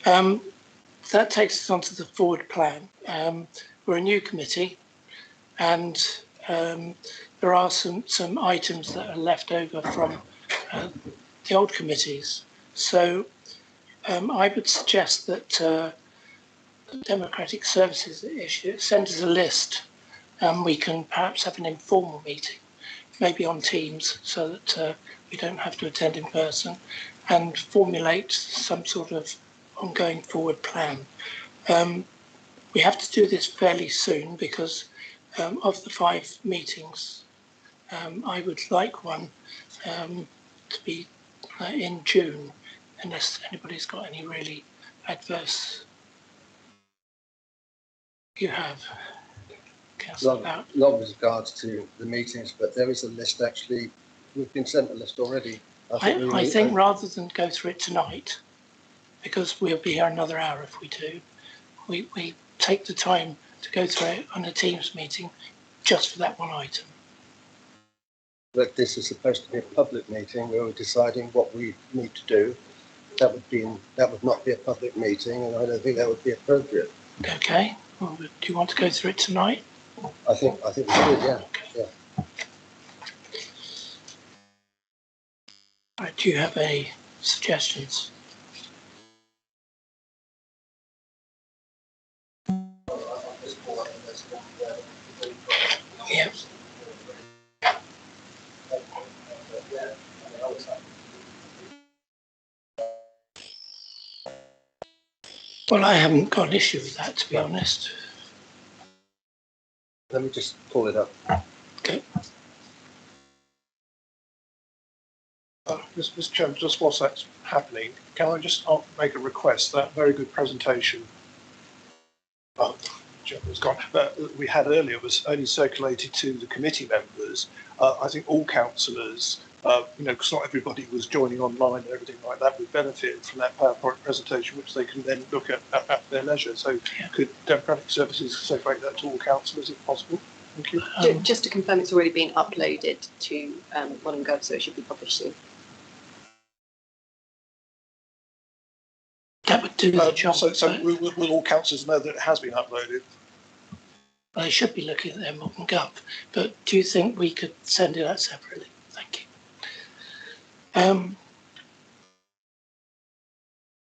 That takes us on to the forward plan. We're a new committee, and there are some items that are left over from the old committees. So I would suggest that the Democratic Services issue send us a list, and we can perhaps have an informal meeting, maybe on Teams, so that we don't have to attend in person, and formulate some sort of ongoing forward plan. We have to do this fairly soon because of the 5 meetings, I would like one to be in June, unless anybody's got any really adverse. You have. Not with regards to the meetings, but there is a list actually. We've been sent a list already. I think rather than go through it tonight, because we'll be here another hour if we do, we take the time to go through it on a Teams meeting just for that one item. But this is supposed to be a public meeting where we're deciding what we need to do. That would not be a public meeting, and I don't think that would be appropriate. Okay. Well, do you want to go through it tonight? I think we should. Yeah. Yeah. Right, do you have any suggestions? Yeah. Well, I haven't got an issue with that, to be honest. Let me just pull it up. Okay. Mr. Chairman, just whilst that's happening, can I just make a request? That very good presentation that we had earlier was only circulated to the committee members. I think all councillors, because not everybody was joining online and everything like that, would benefit from that PowerPoint presentation, which they can then look at their leisure. So could Democratic Services circulate that to all councillors if possible? Thank you. Just to confirm, it's already been uploaded to One and Gov, so it should be published soon. That would do the job. So will all councillors know that it has been uploaded? Well, they should be looking at their Modern Gov, but do you think we could send it out separately? Thank you.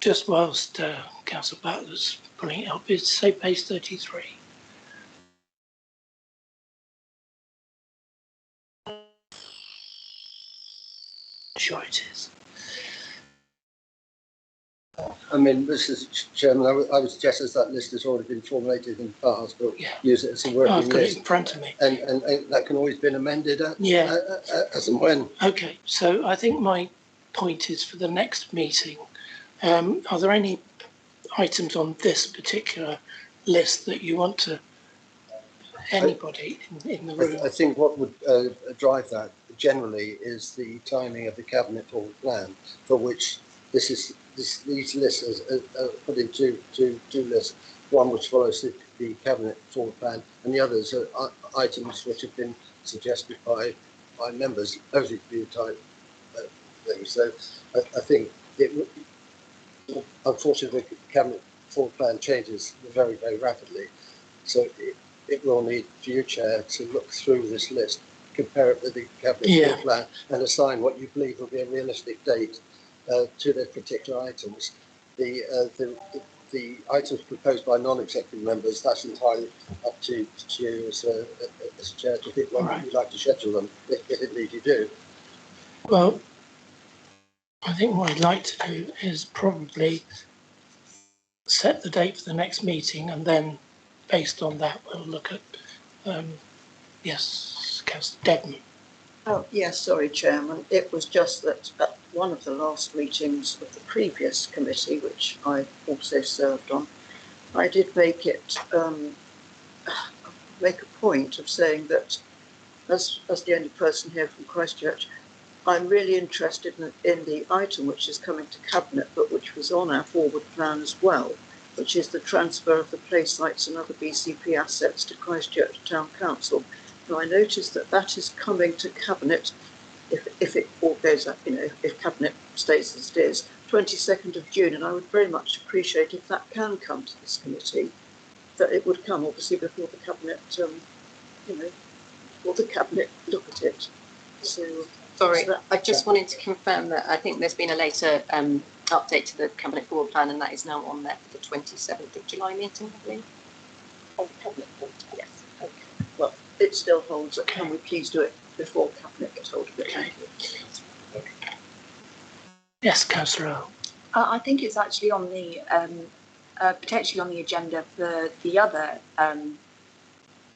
Just whilst Councillor Butler's pulling it up, it's say page 33. Sure it is. I mean, Mr. Chairman, I would suggest as that list has already been formulated in the past, but use it as a working I've got list. it in front of me. And that can always be amended as and when. Okay, so I think my point is for the next meeting, are there any items on this particular list that you want to, anybody in the room? I think what would drive that generally is the timing of the Cabinet forward plan, for which these lists are put into two lists, one which follows the Cabinet forward plan, and the others are items which have been suggested by members, overview type things. So I think unfortunately the Cabinet forward plan changes very, very rapidly. So it will need for you, Chair, to look through this list, compare it with the Cabinet forward plan, and assign what you believe will be a realistic date to those particular items. The items proposed by non-executive members, that's entirely up to you as Chair to pick when you'd like to schedule them, if indeed you do. Well, I think what I'd like to do is probably set the date for the next meeting, and then based on that we'll look at, yes, Councillor Dedman. Oh, yes, sorry, Chairman. It was just that at one of the last meetings of the previous committee, which I also served on, I did make a point of saying that, as the only person here from Christchurch, I'm really interested in the item which is coming to Cabinet, but which was on our forward plan as well, which is the transfer of the play sites and other BCP assets to Christchurch Town Council. Now, I noticed that that is coming to Cabinet, if it all goes up, if Cabinet stays as it is, 22nd of June, and I would very much appreciate if that can come to this committee, that it would come obviously before the Cabinet, before the Cabinet look at it. So, sorry, I just wanted to confirm that I think there's been a later update to the Cabinet Forward Plan, and that is now on there for the 27th of July meeting, I believe. On the Cabinet Forward? Yes. Okay. Well, it still holds. Can we please do it before Cabinet gets hold of it? Okay. Yes, Councillor Earl. I think it's actually on the potentially on the agenda for the other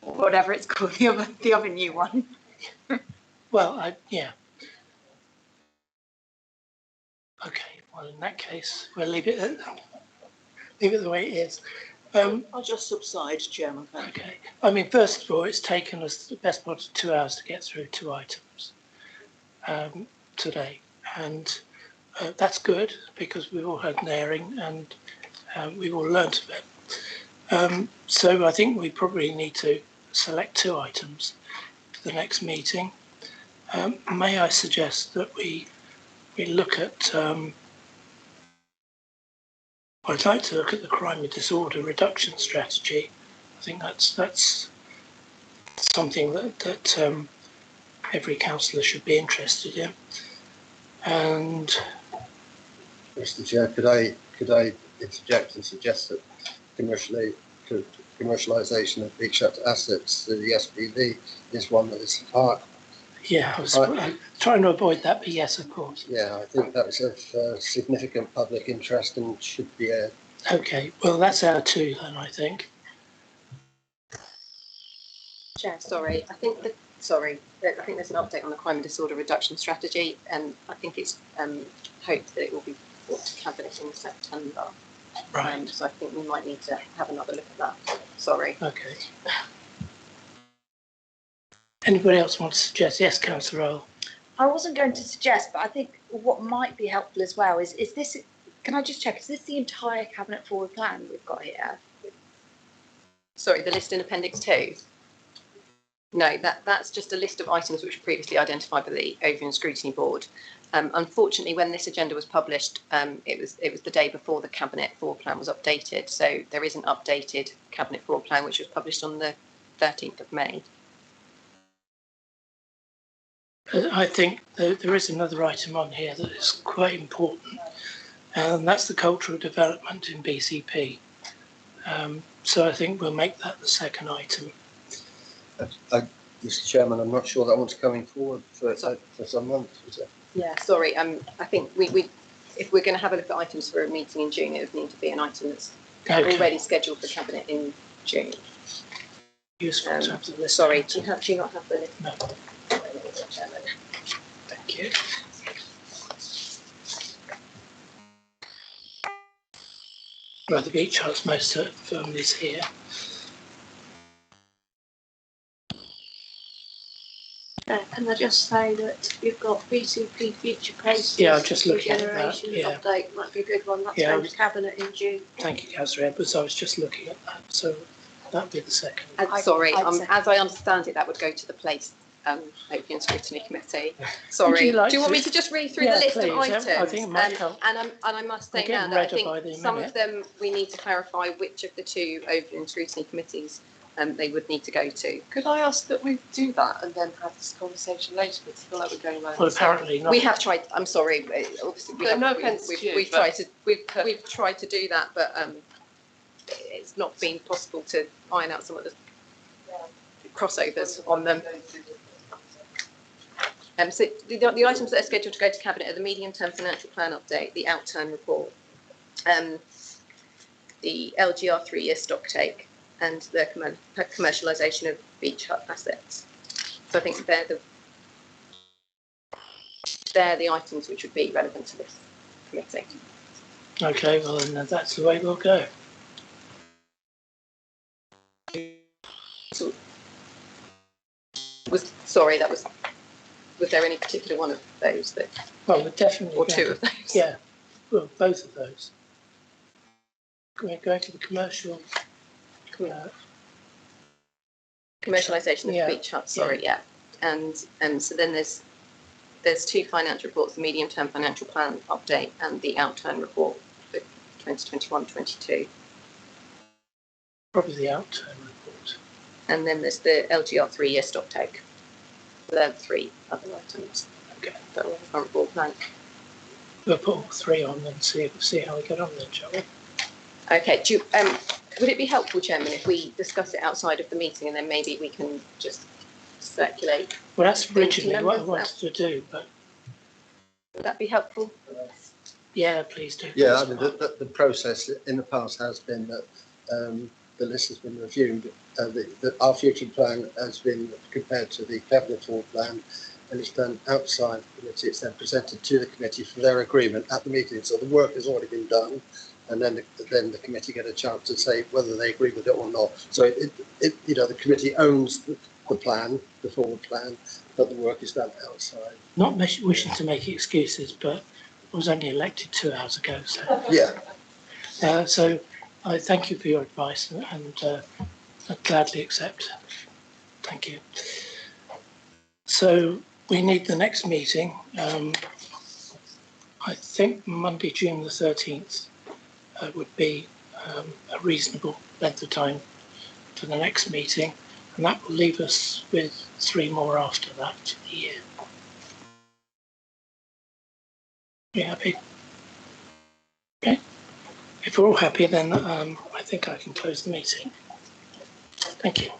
whatever it's called, the other new one. Well, yeah. Okay. Well, in that case, we'll leave it the way it is. I'll just subside, Chairman. Okay. I mean, first of all, it's taken us the best part of 2 hours to get through 2 items today, and that's good because we've all had an airing and we've all learnt of it. So I think we probably need to select 2 items for the next meeting. May I suggest that we look at I'd like to look at the crime and disorder reduction strategy. I think that's something that every councillor should be interested in. And Mr. Chair, could I interject and suggest that commercialisation of beach assets through the SPV is one that is hard. Yeah, I was trying to avoid that, but yes, of course. Yeah, I think that's of significant public interest and should be aired. Okay, well, that's our 2 then, I think. Chair, sorry, I think there's an update on the crime and disorder reduction strategy, and I think it's hoped that it will be brought to Cabinet in September. Right. So I think we might need to have another look at that. Sorry. Okay. Anybody else want to suggest? Yes, Councillor Earl. I wasn't going to suggest, but I think what might be helpful as well is this, can I just check, is this the entire Cabinet Forward Plan we've got here? Sorry, the list in Appendix 2? No, that's just a list of items which were previously identified by the Overview and Scrutiny Board. Unfortunately, when this agenda was published, it was the day before the Cabinet Forward Plan was updated. So there is an updated Cabinet Forward Plan which was published on the 13th of May. I think there is another item on here that is quite important, and that's the cultural development in BCP. So I think we'll make that the second item. Mr. Chairman, I'm not sure that one's coming forward for some months, is it? Yeah, sorry. I think we if we're going to have a look at items for a meeting in June, it would need to be an item that's already scheduled for Cabinet in June. Useful to have the list. Sorry, do you not have the list? No. Thank you. Well, the beach house most firmly is here. Can I just say that you've got BCP future cases? Yeah, I'm just looking at that. Generations Yeah. update might be a good one. That's Yeah, going to Cabinet in June. Thank you, Councillor Edwards. I was just looking at that, so that'd be the second. Sorry, as I understand it, that would go to the Place Overview and Scrutiny Committee. Sorry. Do you want me to just read through the list of items? I think it might help. And I must say now that I think some of them we need to clarify which of the 2 Overview and Scrutiny Committees they would need to go to. Could I ask that we do that and then have this conversation later? Because I feel like we're going around. Well, apparently not. We have tried. I'm sorry. Obviously, we've tried to do that, but it's not been possible to iron out some of the crossovers on them. So the items that are scheduled to go to Cabinet are the medium-term financial plan update, the outturn report, the LGR 3-year stock take, and the commercialisation of beach hut assets. So I think they're the items which would be relevant to this committee. Okay, well then that's the way we'll go. Was there any particular one of those that? Well, we're definitely. Or 2 of those. Yeah, well, both of those. going to the commercial. Commercialisation of Yeah. beach huts, sorry, yeah. And so then there's two financial reports, the medium-term financial plan update and the outturn report for 2021-22. Probably the outturn report. And then there's the LGR 3-year stock take. There are three other items Okay. that are on the front report plan. We'll put all three on and see how we get on then, shall we? Okay, would it be helpful, Chairman, if we discuss it outside of the meeting and then maybe we can just circulate? Well, that's originally what I wanted to do, but would that be helpful? Yeah, please do. Yeah, I mean, the process in the past has been that the list has been reviewed. Our future plan has been compared to the Cabinet Forward plan, and it's done outside the committee. It's then presented to the committee for their agreement at the meeting. So the work has already been done, and then the committee get a chance to say whether they agree with it or not. So the committee owns the plan, the forward plan, but the work is done outside. Not wishing to make excuses, but I was only elected 2 hours ago. So yeah. So I thank you for your advice, and I gladly accept. Thank you. So we need the next meeting. I think Monday, June the 13th would be a reasonable length of time for the next meeting, and that will leave us with 3 more after that for the year. You happy? Okay. If we're all happy, then I think I can close the meeting. Thank you.